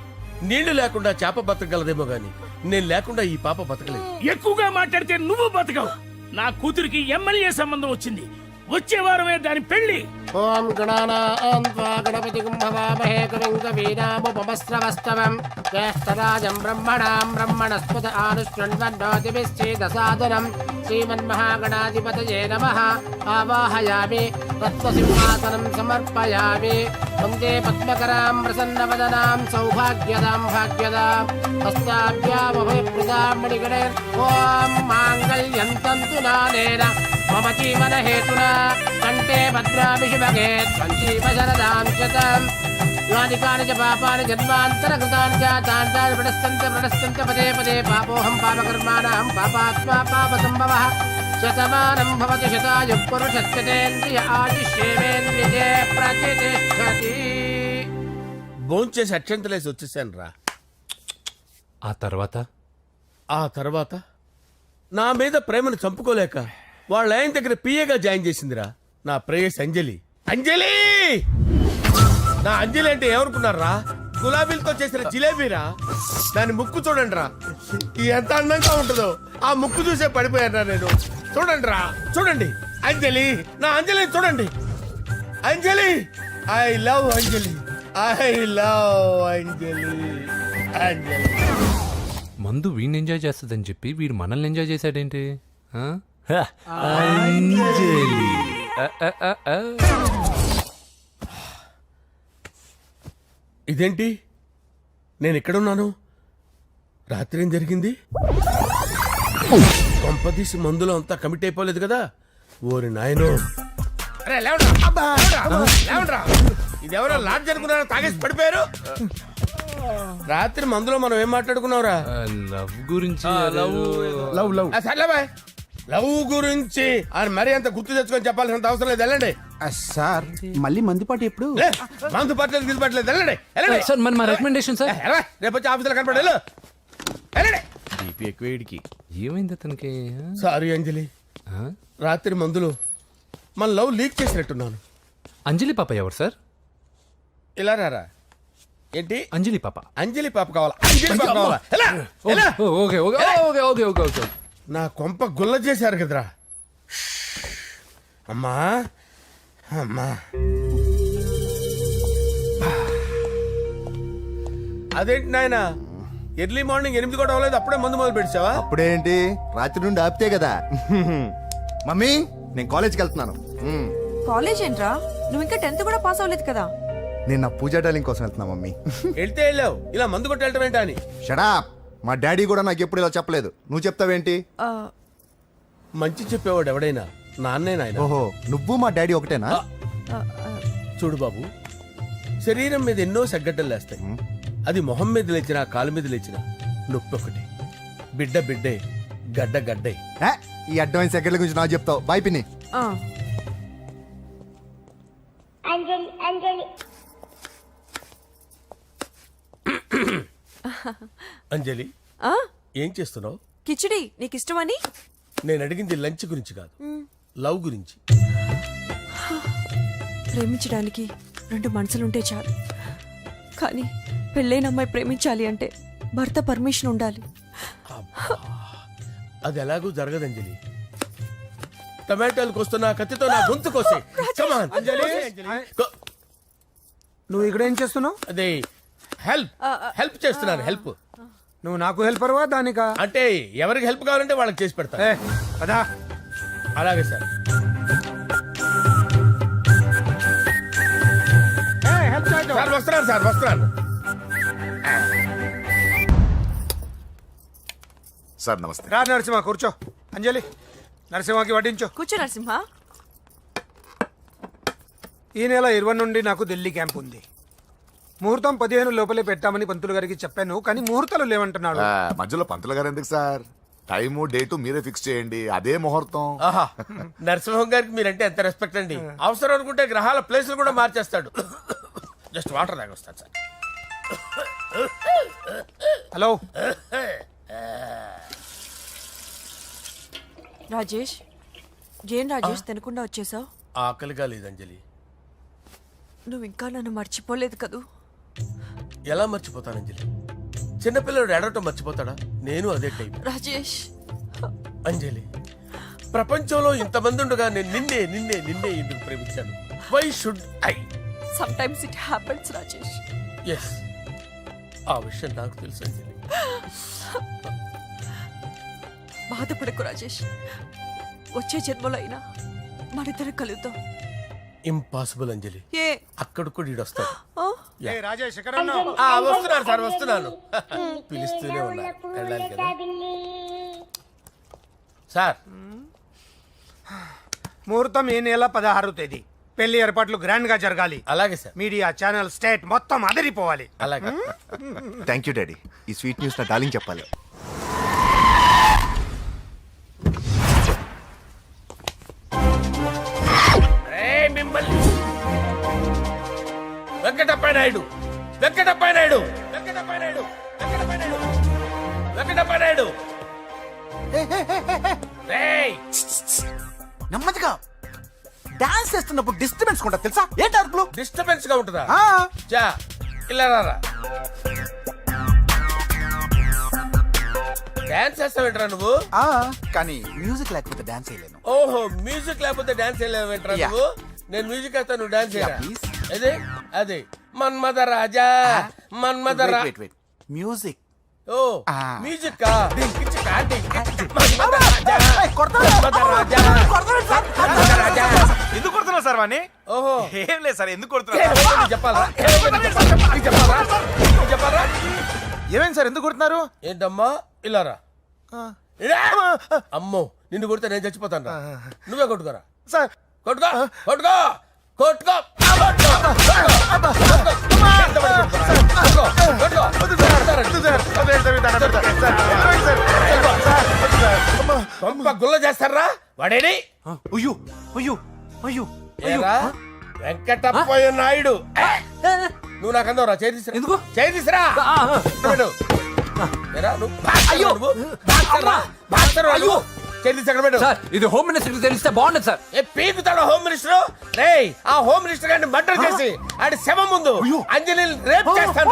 [SPEAKER 7] నీళ్లు లేకుండా చేప బతకగలదేమో గాని నేను లేకుండా ఈ పాప బతకలేదు.
[SPEAKER 6] ఎక్కువగా మాట్లాడితే నువ్వు బతకవు. నా కూతురికి ఎమ్మెల్యే సంబంధం వచ్చింది, వచ్చే వారమే దాని పెళ్లి.
[SPEAKER 16] ఓం గణపతి కుంభవామహే కవిం కవీనాముపమస్రవస్తవం జ్యేష్ఠరాజం బ్రహ్మణాం బ్రహ్మణస్పద ఆనుష్ణ్వన్నోతిభిశ్చేదసాదనం శ్రీమన్మహాగణాధిపతయే నమః. ఆవాహయామి తత్వసింహాసనం సమర్పయామి. వందే పద్మకరాం ప్రసన్నవదనాం సౌభాగ్యదాం భాగ్యదాం హస్తాభ్యామభయప్రదాం మణిగణైర్. ఓం మాంగళ్యం తంతు నానేన మమ జీవన హేతునా కంటే భద్రామి శుభగే త్వంజీవ శరదాం శతం. యాని కాని చ పాపాని జన్మాంతరకృతాని చ తాని ప్రణశ్యంత పదే పదే పాపోహం పాపకర్మాణం పాపాత్మా పాపసంభవః. శతమానం భవతి శతాయు పురుషస్యతేంద్రియ ఆయుష్యేవేంద్రియే ప్రతిష్టతి. భోంచేసి అక్షంతలేసి వచ్చేసాను రా.
[SPEAKER 2] ఆ తర్వాత
[SPEAKER 7] నా మీద ప్రేమను చంపుకోలేక వాళ్ళ ఆయన దగ్గర పిఏగా జాయిన్ చేసిందిరా నా ప్రేయస్ అంజలి. అంజలి నా అంజలి అంటే ఏమనుకున్నారా? గులాబీలతో చేసిన జిలేబీరా. దాని ముక్కు చూడండి రా, ఎంత అందంగా ఉంటుందో. ఆ ముక్కు చూసే పడిపోయారా నేను. చూడండి రా, చూడండి అంజలి, నా అంజలి చూడండి. Anjali I love Anjali, I love Anjali. Anjali
[SPEAKER 2] మందు వీడిని ఎంజాయ్ చేస్తుందని చెప్పి వీడు మనల్ని ఎంజాయ్ చేశాడేంటి?
[SPEAKER 7] ఇదేంటి నేను ఎక్కడున్నాను? రాత్రి ఏం జరిగింది? కొంపదీసి మందులో అంతా కమిట్ అయిపోలేదు కదా? ఓరి నాయనో, ఇదెవరో లాడ్జ్ అనుకున్నారా? తాగేసి పడిపోయారు. రాత్రి మందులో మనం ఏం మాట్లాడుకున్నావురా?
[SPEAKER 2] లవ్ గురించి.
[SPEAKER 7] సర్లే బాయ్, లవ్ గురించి అని మరీ అంత గుర్తు తెచ్చుకొని చెప్పాల్సినంత అవసరం లేదు. వెళ్ళండి
[SPEAKER 14] సార్. మళ్ళీ మందుపాటి ఎప్పుడు?
[SPEAKER 7] మందు పట్టలేదు గిల్లు పట్టలేదు. వెళ్ళండి
[SPEAKER 2] సార్. మరి మా రికమెండేషన్ సార్.
[SPEAKER 7] రేపు వచ్చి ఆఫీసులో కనపడి వెళ్ళండి. ఎక్కువేడికి
[SPEAKER 2] ఏమైంది అతనికి?
[SPEAKER 7] సారీ అంజలి, రాత్రి మందులో మన లవ్ లీక్ చేసినట్టున్నాను.
[SPEAKER 2] అంజలి పాప ఎవరు సార్?
[SPEAKER 7] ఇలా రారా. ఏంటి
[SPEAKER 2] అంజలి పాప?
[SPEAKER 7] అంజలి పాప కావాలా? అంజలి పాప కావాలా?
[SPEAKER 2] Okay okay okay okay okay okay.
[SPEAKER 7] నా కొంప గుల్ల చేశారు కదరా. అమ్మా అమ్మా, అదేంటి నాయన ఎర్లీ మార్నింగ్ 8 కూడా అవ్వలేదు, అప్పుడే మందు మొదలు పెడిచావా?
[SPEAKER 17] అప్పుడేంటి, రాత్రి నుండి ఆపితే కదా. మమ్మీ నేను కాలేజ్కి వెళ్తున్నాను.
[SPEAKER 15] కాలేజ్ ఏంట్రా, నువ్వు ఇంకా 10th కూడా పాస్ అవ్వలేదు కదా.
[SPEAKER 17] నేను నా పూజా డాలింగ్ కోసం వెళ్తున్నా మమ్మీ.
[SPEAKER 7] వెళ్తే వెళ్ళావు, ఇలా మందు కొట్టి వెళ్ళటం ఏంటా అని.
[SPEAKER 17] షడా, మా డాడీ కూడా నాకు ఎప్పుడు ఇలా చెప్పలేదు. నువ్వు చెప్తావేంటి?
[SPEAKER 7] మంచి చెప్పేవాడు ఎవడైనా నాన్నే నాయన.
[SPEAKER 17] ఓహో, నువ్వు మా డాడీ ఒకటేనా?
[SPEAKER 7] చూడు బాబు, శరీరం మీద ఎన్నో సగ్గడ్డలు లేస్తాయి. అది మొహం మీద లేచినా కాలు మీద లేచినా నొప్పి ఒకటి. బిడ్డ బిడ్డే, గడ్డ గడ్డే.
[SPEAKER 17] ఈ అడ్వాన్స్ సెకండ్ల గురించి నాకు చెప్తావు. బాయ్ పిన్ని.
[SPEAKER 7] అంజలి ఏం చేస్తున్నావు?
[SPEAKER 15] కిచిడి నీకు ఇష్టమని.
[SPEAKER 7] నేను అడిగింది లంచ్ గురించి కాదు, లవ్ గురించి.
[SPEAKER 15] ప్రేమించడానికి 2 మనసులుంటే చాలు, కానీ పెళ్ళైన అమ్మాయి ప్రేమించాలి అంటే భర్త పర్మిషన్ ఉండాలి.
[SPEAKER 7] అది ఎలాగూ జరగదు అంజలి. టమాటాలకు వస్తున్న కత్తితో నా గొంతు కోసే.
[SPEAKER 13] నువ్వు ఇక్కడ ఏం చేస్తున్నావు?
[SPEAKER 7] అదే హెల్ప్ చేస్తున్నాను. హెల్ప్.
[SPEAKER 13] నువ్వు నాకు హెల్పర్వా దానికా?
[SPEAKER 7] అంటే ఎవరికి హెల్ప్ కావాలంటే వాళ్ళకి చేసి పెడతా.
[SPEAKER 13] పదా.
[SPEAKER 7] అలాగే సార్. సార్ వస్తున్నాను, సార్ వస్తున్నాను.
[SPEAKER 18] సార్ నమస్తే.
[SPEAKER 13] రా నరసింహ, కూర్చో. అంజలి, నరసింహకి వడ్డించు.
[SPEAKER 15] కూర్చో నరసింహ.
[SPEAKER 13] ఈ నెల 20 నుండి నాకు ఢిల్లీ క్యాంప్ ఉంది. ముహూర్తం 15 లోపలే పెట్టామని పంతులు గారికి చెప్పాను, కానీ ముహూర్తాలు లేవంటున్నాడు.
[SPEAKER 18] మధ్యలో పంతులు గారు ఎందుకు సార్? టైము డేటు మీరే ఫిక్స్ చేయండి, అదే ముహూర్తం.
[SPEAKER 7] నరసింహం గారికి మీరంటే ఎంత రెస్పెక్ట్ అండి. అవసరం అనుకుంటే గ్రహాల ప్లేసులు కూడా మార్చేస్తాడు. జస్ట్ వాటర్ తాగొస్తాను సార్.
[SPEAKER 13] హలో
[SPEAKER 15] రాజేష్, ఏం రాజేష్ తినకుండా వచ్చేసావు?
[SPEAKER 7] ఆకలిగా లేదు అంజలి.
[SPEAKER 15] నువ్వు ఇంకా నన్ను మర్చిపోలేదు కదూ?
[SPEAKER 7] ఎలా మర్చిపోతాను అంజలి? చిన్నపిల్లడు ఏడవటం మర్చిపోతాడా? నేను అదే టైప్.
[SPEAKER 15] రాజేష్.
[SPEAKER 7] అంజలి, ప్రపంచంలో ఇంతమంది ఉండగా నేను నిన్నే నిన్నే నిన్నే ఎందుకు ప్రేమించాను? Why should I?
[SPEAKER 15] Sometimes it happens Rajesh.
[SPEAKER 7] Yes, ఆ విషయం నాకు తెలుసు అంజలి.
[SPEAKER 15] బాధపడకు రాజేష్, వచ్చే జన్మలో అయినా మనిద్దరం కలుద్దాం.
[SPEAKER 7] ఇంపాసిబుల్ అంజలి.
[SPEAKER 15] ఏ
[SPEAKER 7] అక్కడ కూడా ఈడొస్తాడు.
[SPEAKER 13] రాజేష్ ఎక్కడ ఉన్నావు?
[SPEAKER 7] వస్తున్నాను సార్, వస్తున్నాను. పిలుస్తూనే ఉన్నారు, వెళ్ళాలి కదా సార్.
[SPEAKER 13] ముహూర్తం ఈ నెల 16వ తేదీ. పెళ్లి ఏర్పాట్లు గ్రాండ్ గా జరగాలి.
[SPEAKER 7] అలాగే సార్.
[SPEAKER 13] మీడియా ఛానల్ స్టేట్ మొత్తం అదిరిపోవాలి.
[SPEAKER 7] అలాగే.
[SPEAKER 17] Thank you daddy. ఈ స్వీట్ న్యూస్ నా డార్లింగ్ చెప్పాలి.
[SPEAKER 7] వెంకటప్ప నాయుడు, వెంకటప్ప నాయుడు, వెంకటప్ప నాయుడు, వెంకటప్ప నాయుడు, వెంకటప్ప నాయుడు.
[SPEAKER 14] నెమ్మదిగా డాన్స్ చేస్తున్నప్పుడు డిస్టర్బెన్స్ కూడా తెలుసా? ఏంటి అరుపులు?
[SPEAKER 7] డిస్టర్బెన్స్ గా ఉంటుందా? చా ఇలా రారా. డాన్స్ చేస్తావేంట్రా నువ్వు?
[SPEAKER 14] కానీ మ్యూజిక్ లేకపోతే డాన్స్ చేయలేను.
[SPEAKER 7] ఓహో, మ్యూజిక్ లేకపోతే డాన్స్ చేయలేవేంట్రా నువ్వు? నేను మ్యూజిక్ వేస్తా, నువ్వు డాన్స్ చేయరా? అదే అదే మన్మథ రాజా, మన్మథ
[SPEAKER 14] మ్యూజిక్.
[SPEAKER 7] ఓ మ్యూజిక్ కా మన్మథ రాజా, మన్మథ రాజా, మన్మథ రాజా.
[SPEAKER 8] ఎందుకు కొడుతున్నావు సార్ వాణ్ణి?
[SPEAKER 7] ఓహో,
[SPEAKER 8] ఏం లేదు సార్, ఎందుకు కొడుతున్నారు
[SPEAKER 7] చెప్పాలా? చెప్పాలా?
[SPEAKER 8] ఏమైంది సార్, ఎందుకు కొడుతున్నారు?
[SPEAKER 7] ఏంటమ్మా ఇలారా. అమ్మో, నిన్ను కొడితే నేను చచ్చిపోతాను. నువ్వే కొట్టుకోరా
[SPEAKER 8] సార్.
[SPEAKER 7] కొట్టుకో కొట్టుకో కొట్టుకో. గుల్ల చేస్తారా వాడేడి?
[SPEAKER 8] అయ్యో అయ్యో అయ్యో
[SPEAKER 7] వెంకటప్పయ్య నాయుడు. నువ్వు నాకు అందవరా? చేతిసిరా. ఎందుకు చేతిసిరా?
[SPEAKER 8] ఇది హోమ్ మినిస్టర్ తెలిస్తే బాగుండదు సార్.
[SPEAKER 7] పీకుతాడు home minister. రేయ్, ఆ హోమ్ మినిస్టర్ గారిని మర్డర్ చేసి ఆడి శవం ముందు అంజలి రేప్ చేస్తాను.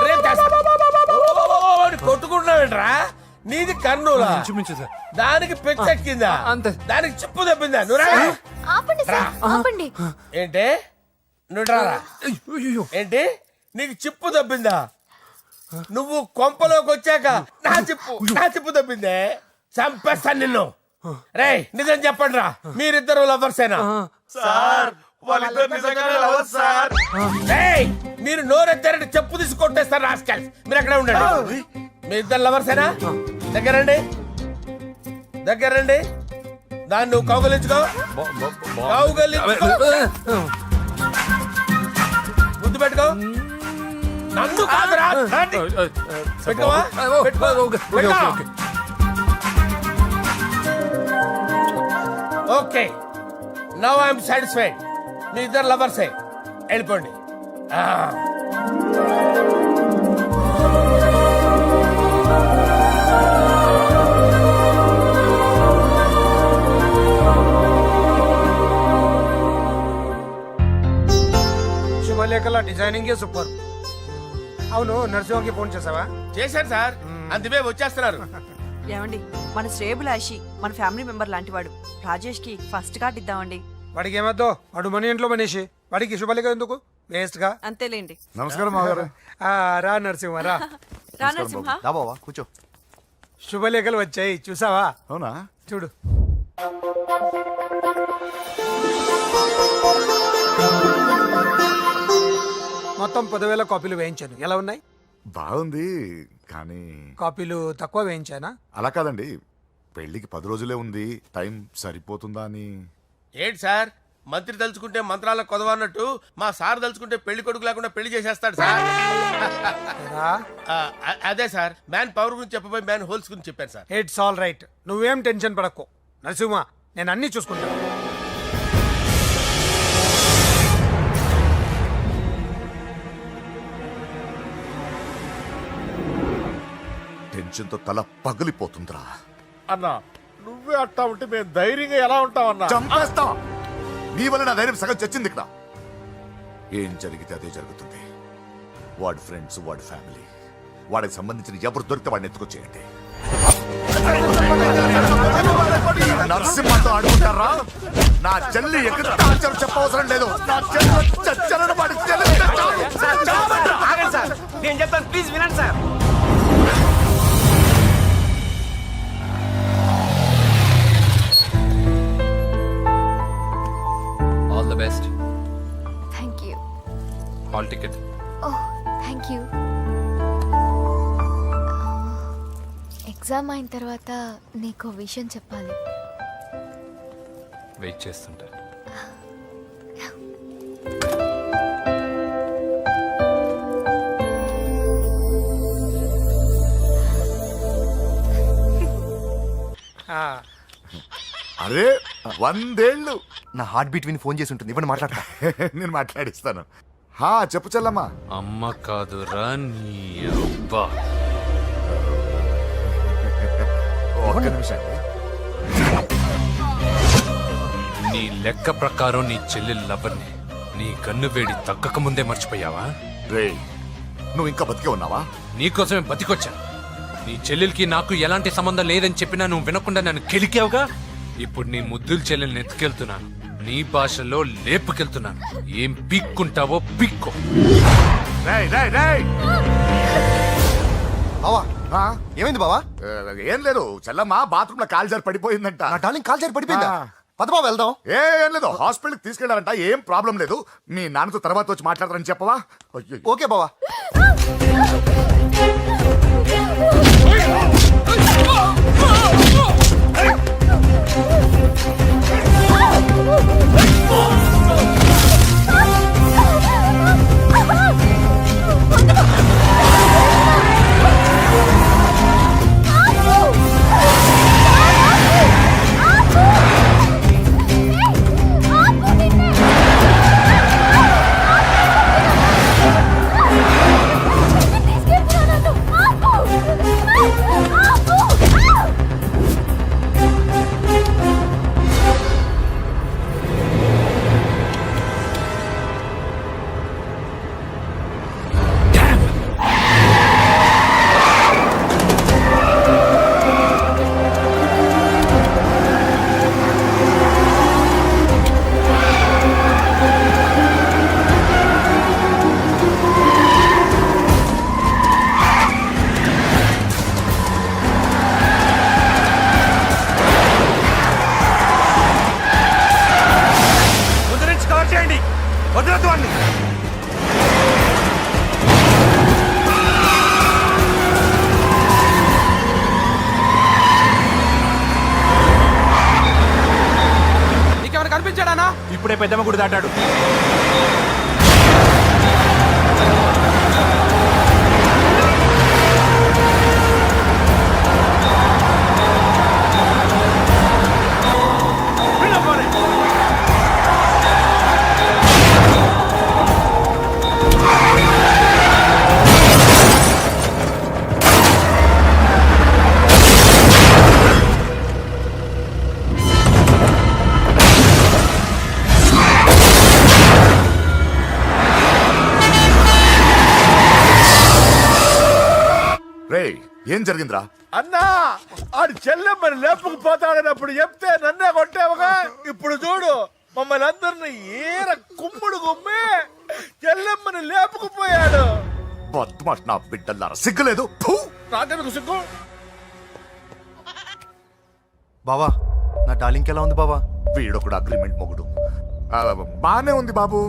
[SPEAKER 7] రేప్ చేస్తాను. కొట్టుకుంటున్నావేంట్రా? నీది కర్నూలా? దానికి పెచ్చెక్కిందా? దానికి చిప్పు తప్పిందా? ఏంటి నువ్వు రారా? ఏంటి నీకు చిప్పు తప్పిందా? నువ్వు కొంపలోకి వచ్చాక నా చిప్పు తప్పిందే. చంపేస్తాను నిన్ను. రేయ్, నిజం చెప్పండి రా, మీరిద్దరు లవర్సేనా? మీరు నోరెత్తారంటే చెప్పు తీసి కొట్టేస్తారు రాస్కల్స్. మీరు అక్కడే ఉండండి. మీ ఇద్దరు లవర్సేనా? దగ్గరండి, దగ్గరండి. దాన్ని నువ్వు కౌగలించుకో, ముద్దు పెట్టుకో. నన్ను కాదురా, పెట్టుకోవా? Okay, now I'm satisfied. మీ ఇద్దరు లవర్సే, వెళ్ళిపోండి.
[SPEAKER 13] శుభలేఖల డిజైనింగే సూపర్. అవును, నరసింహకి ఫోన్ చేసావా?
[SPEAKER 16] చేశాను సార్, అందుకే వచ్చేస్తున్నారు.
[SPEAKER 15] ఏమండి, మన శ్రేయబులాషి మన ఫ్యామిలీ మెంబర్ లాంటి వాడు. రాజేష్ కి ఫస్ట్ కార్డ్ ఇద్దామండి.
[SPEAKER 13] వాడికి ఏమద్దో, వాడు మన ఇంట్లో మనిషి, వాడికి శుభలేఖ ఎందుకు వేస్ట్ గా.
[SPEAKER 15] అంతేలేండి.
[SPEAKER 18] నమస్కారం మామగారు.
[SPEAKER 13] రా నరసింహ రా.
[SPEAKER 15] రా నరసింహ.
[SPEAKER 17] బావా కూర్చో.
[SPEAKER 13] శుభలేఖలు వచ్చాయి, చూసావా?
[SPEAKER 18] అవునా?
[SPEAKER 13] చూడు. మొత్తం 10,000 కాపీలు వేయించాను. ఎలా ఉన్నాయి?
[SPEAKER 18] బాగుంది, కానీ
[SPEAKER 13] కాపీలు తక్కువ వేయించానా?
[SPEAKER 18] అలా కాదండి, పెళ్లికి 10 రోజులే ఉంది, టైం సరిపోతుందా అని.
[SPEAKER 16] ఏంటి సార్, మంత్రి తలుచుకుంటే మంత్రాలకు కొదవన్నట్టు మా సార్ తలుచుకుంటే పెళ్లి కొడుకు లేకుండా పెళ్లి చేసేస్తాడు సార్. అదే సార్, మ్యాన్ పవర్ గురించి చెప్పబోయి మ్యాన్ హోల్స్ గురించి చెప్పాను సార్.
[SPEAKER 13] ఇట్స్ ఆల్ రైట్, నువ్వేం టెన్షన్ పడకు నరసింహ, నేను అన్ని చూసుకుంటాను.
[SPEAKER 18] టెన్షన్తో తల పగిలిపోతుందిరా.
[SPEAKER 3] అన్నా నువ్వే అట్టా ఉంటే మేము ధైర్యంగా ఎలా ఉంటాం అన్నా?
[SPEAKER 18] చంపేస్తా. నీ వల్ల నా ధైర్యం సగం చచ్చింది ఇక్కడ. ఏం జరిగితే అదే జరుగుతుంది. వాడి ఫ్రెండ్స్, వాడి ఫ్యామిలీ, వాడికి సంబంధించిన ఎవరు దొరికితే వాడిని ఎత్తుకొచ్చేయండి. నరసింహతో ఆడుకుంటారా? నా చెల్లి ఎక్కడ చెప్పవసరం లేదు. నా చెల్లి చచ్చలను వాడి చెల్లి.
[SPEAKER 13] నేను చెప్తాను, ప్లీజ్ వినండి sir.
[SPEAKER 8] All the best.
[SPEAKER 1] Thank you.
[SPEAKER 8] Hall ticket.
[SPEAKER 1] Oh thank you. Exam అయిన తర్వాత నీకు విషయం చెప్పాలి.
[SPEAKER 8] వెయిట్ చేస్తుంటా.
[SPEAKER 18] అరే 100 ఏళ్ళు.
[SPEAKER 17] నా హార్ట్ బీట్ విని ఫోన్ చేసి ఉంటుంది, ఇవ్వండి మాట్లాడతా.
[SPEAKER 18] నేను మాట్లాడిస్తాను. చెప్పు చెల్లమ్మా.
[SPEAKER 8] అమ్మ కాదురా నీ అబ్బా.
[SPEAKER 18] ఒక్క నిమిషం.
[SPEAKER 8] నీ లెక్క ప్రకారం నీ చెల్లి లవర్ని నీ కన్ను వేడి తగ్గక ముందే మర్చిపోయావా?
[SPEAKER 18] రే, నువ్వు ఇంకా బతికే ఉన్నావా?
[SPEAKER 8] నీకోసమే బతికొచ్చా. నీ చెల్లెలకి నాకు ఎలాంటి సంబంధం లేదని చెప్పినా నువ్వు వినకుండా నన్ను కెలికావుగా. ఇప్పుడు నీ ముద్దుల చెల్లెల్ని ఎత్తుకెళ్తున్నాను, నీ భాషలో లేపుకెళ్తున్నాను. ఏం పీక్కుంటావో పీక్కో.
[SPEAKER 17] బావా ఏమైంది బావా?
[SPEAKER 18] ఏం లేదు, చెల్లమ్మ బాత్రూమ్ లో కాలు జారి పడిపోయిందంట.
[SPEAKER 17] నా డార్లింగ్ కాల్ చేరి పడిపోయిందా? పద బావ వెళ్దాం.
[SPEAKER 18] ఏం లేదు, హాస్పిటల్కి తీసుకెళ్ళారంట. ఏం ప్రాబ్లం లేదు. మీ నాన్నతో తర్వాత వచ్చి మాట్లాడతారని చెప్పవా?
[SPEAKER 17] ఓకే బావా.
[SPEAKER 8] ఇప్పుడే పెద్దమ్మ గుడి దాటాడు.
[SPEAKER 18] రే ఏం జరిగిందిరా?
[SPEAKER 16] అన్నా ఆడు చెల్లెమ్మని లేపుకుపోతాడన్నప్పుడు చెప్తే నన్నే కొట్టావుగా. ఇప్పుడు చూడు మమ్మల్ని అందరిని ఏర కుమ్ముడు గుమ్మి చెల్లెమ్మని లేపుకుపోయాడు.
[SPEAKER 18] బద్మాష్ నా బిడ్డల్లారా, సిగ్గులేదు? ఫు!
[SPEAKER 16] నాకెందుకు సిగ్గు?
[SPEAKER 17] బావా నా డార్లింగ్ ఎలా ఉంది బావా?
[SPEAKER 18] వీడొకడు అగ్రిమెంట్ మొగుడు. బానే ఉంది బాబు.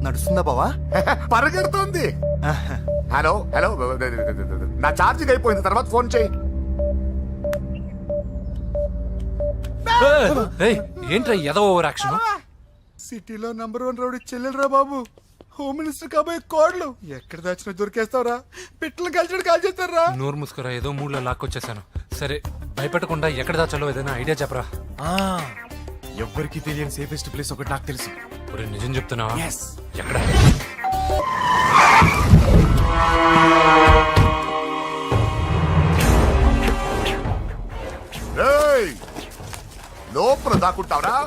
[SPEAKER 17] నడుస్తుందా బావా?
[SPEAKER 18] పరిగెడుతోంది. హలో హలో, నా ఛార్జింగ్ అయిపోయింది, తర్వాత ఫోన్ చేయి.
[SPEAKER 8] ఏంట్రా ఏదో ఓవర్ యాక్షన్?
[SPEAKER 17] సిటీలో నంబర్ 1 రౌడీ చెల్లెలరా బాబు. హోమ్ మినిస్టర్ కాబోయే కోడ్లు ఎక్కడ దాచిన దొరికేస్తావరా? పిట్టలు కలిసి కాల్ చేస్తారా?
[SPEAKER 8] నోరు మూసుకురా, ఏదో మూడ్లో లాక్కొచ్చేసాను. సరే భయపెట్టకుండా ఎక్కడ దాచాలో ఏదైనా ఐడియా చెప్పరా.
[SPEAKER 17] ఎవ్వరికి తెలియని సేఫెస్ట్ ప్లేస్ ఒకటి నాకు తెలుసు.
[SPEAKER 8] ఒరేయ్, నిజం చెప్తున్నావా? ఎక్కడ?
[SPEAKER 18] రేయ్, లోపల దాక్కుంటావరా?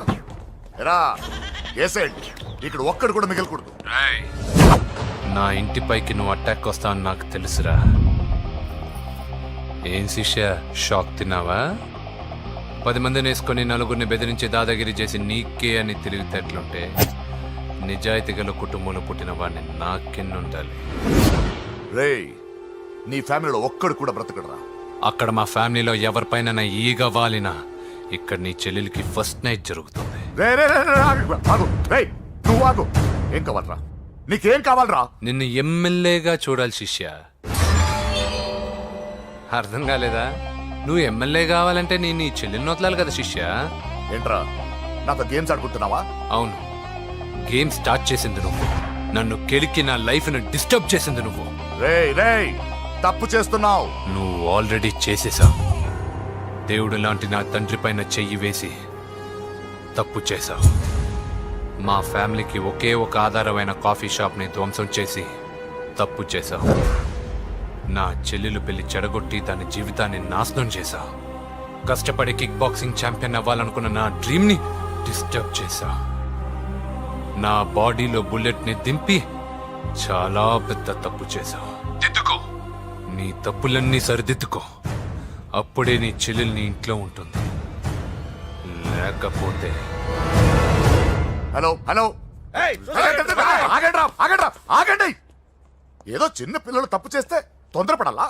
[SPEAKER 18] ఎరా ఏసేండి, ఇక్కడ ఒక్కడు కూడా మిగలకూడదు.
[SPEAKER 8] నా ఇంటిపైకి నువ్వు అటాక్ వస్తావని నాకు తెలుసురా. ఏం శిష్య, షాక్ తిన్నావా? 10 మందిని వేసుకొని నలుగురిని బెదిరించి దాదాగిరి చేసి నీకే అని తెలివితేటలుంటే నిజాయితీ గల కుటుంబంలో పుట్టిన వాడిని నాకెన్నుండాలి.
[SPEAKER 18] రేయ్, నీ ఫ్యామిలీలో ఒక్కడు కూడా బ్రతకడరా?
[SPEAKER 8] అక్కడ మా ఫ్యామిలీలో ఎవరిపైన ఈగ వాలినా ఇక్కడ నీ చెల్లెలికి ఫస్ట్ నైట్ జరుగుతుంది.
[SPEAKER 18] నువ్వు ఆగు. ఏం కావాలరా? నీకేం కావాలరా?
[SPEAKER 8] నిన్ను ఎమ్మెల్యేగా చూడాలి శిష్య. అర్థం కాలేదా? నువ్వు ఎమ్మెల్యే కావాలంటే నేను నీ చెల్లెల్ని వదలాలి కదా శిష్య.
[SPEAKER 18] ఏంట్రా నాతో గేమ్స్ ఆడుకుంటున్నావా?
[SPEAKER 8] అవును, గేమ్ స్టార్ట్ చేసింది నువ్వు. నన్ను కెలికి నా లైఫ్ ను డిస్టర్బ్ చేసింది నువ్వు.
[SPEAKER 18] రేయ్ రేయ్, తప్పు చేస్తున్నావు.
[SPEAKER 8] నువ్వు ఆల్రెడీ చేసేసావు. దేవుడు లాంటి నా తండ్రి పైన చెయ్యి వేసి తప్పు చేశావు. మా ఫ్యామిలీకి ఒకే ఒక ఆధారమైన కాఫీ షాప్ని ధ్వంసం చేసి తప్పు చేశావు. నా చెల్లెలు పెళ్లి చెడగొట్టి దాని జీవితాన్ని నాశనం చేశావు. కష్టపడి కిక్ బాక్సింగ్ ఛాంపియన్ అవ్వాలనుకున్న నా డ్రీమ్ని డిస్టర్బ్ చేశావు. నా బాడీలో బుల్లెట్ని దింపి చాలా పెద్ద తప్పు చేశావు. దిద్దుకో, నీ తప్పులన్నీ సరిదిద్దుకో. అప్పుడే నీ చెల్లెలు నీ ఇంట్లో ఉంటుంది. లేకపోతే
[SPEAKER 18] హలో హలో, ఆగండి. ఏదో చిన్న పిల్లలు తప్పు చేస్తే తొందరపడాలా?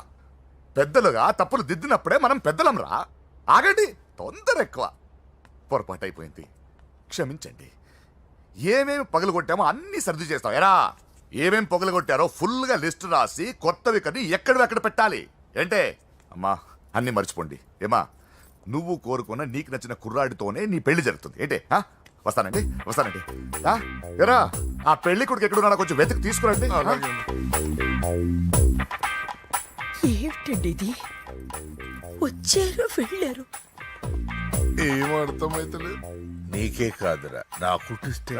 [SPEAKER 18] పెద్దలుగా తప్పులు దిద్దినప్పుడే మనం పెద్దలంరా. ఆగండి, తొందర ఎక్కువ. పొరపాటు అయిపోయింది, క్షమించండి. ఏమేమి పగలగొట్టామో అన్ని సర్ది చేస్తాం. ఎరా ఏమేం పగలగొట్టారో ఫుల్గా లిస్ట్ రాసి కొత్తవి కని ఎక్కడ పెట్టాలి. ఏంటే అమ్మా, అన్ని మర్చిపోండి. ఏమా, నువ్వు కోరుకున్న నీకు నచ్చిన కుర్రాడితోనే నీ పెళ్లి జరుగుతుంది. ఏంటే వస్తానండి. ఎరా ఆ పెళ్లి కొడుకు ఎక్కడున్నా కొంచెం వెతికి తీసుకురండి.
[SPEAKER 15] ఏమిటండి ఇది? వచ్చారు వెళ్ళారు.
[SPEAKER 16] ఏం అర్థమైతలేదు. నీకే కాదురా, నా కుట్టిస్తే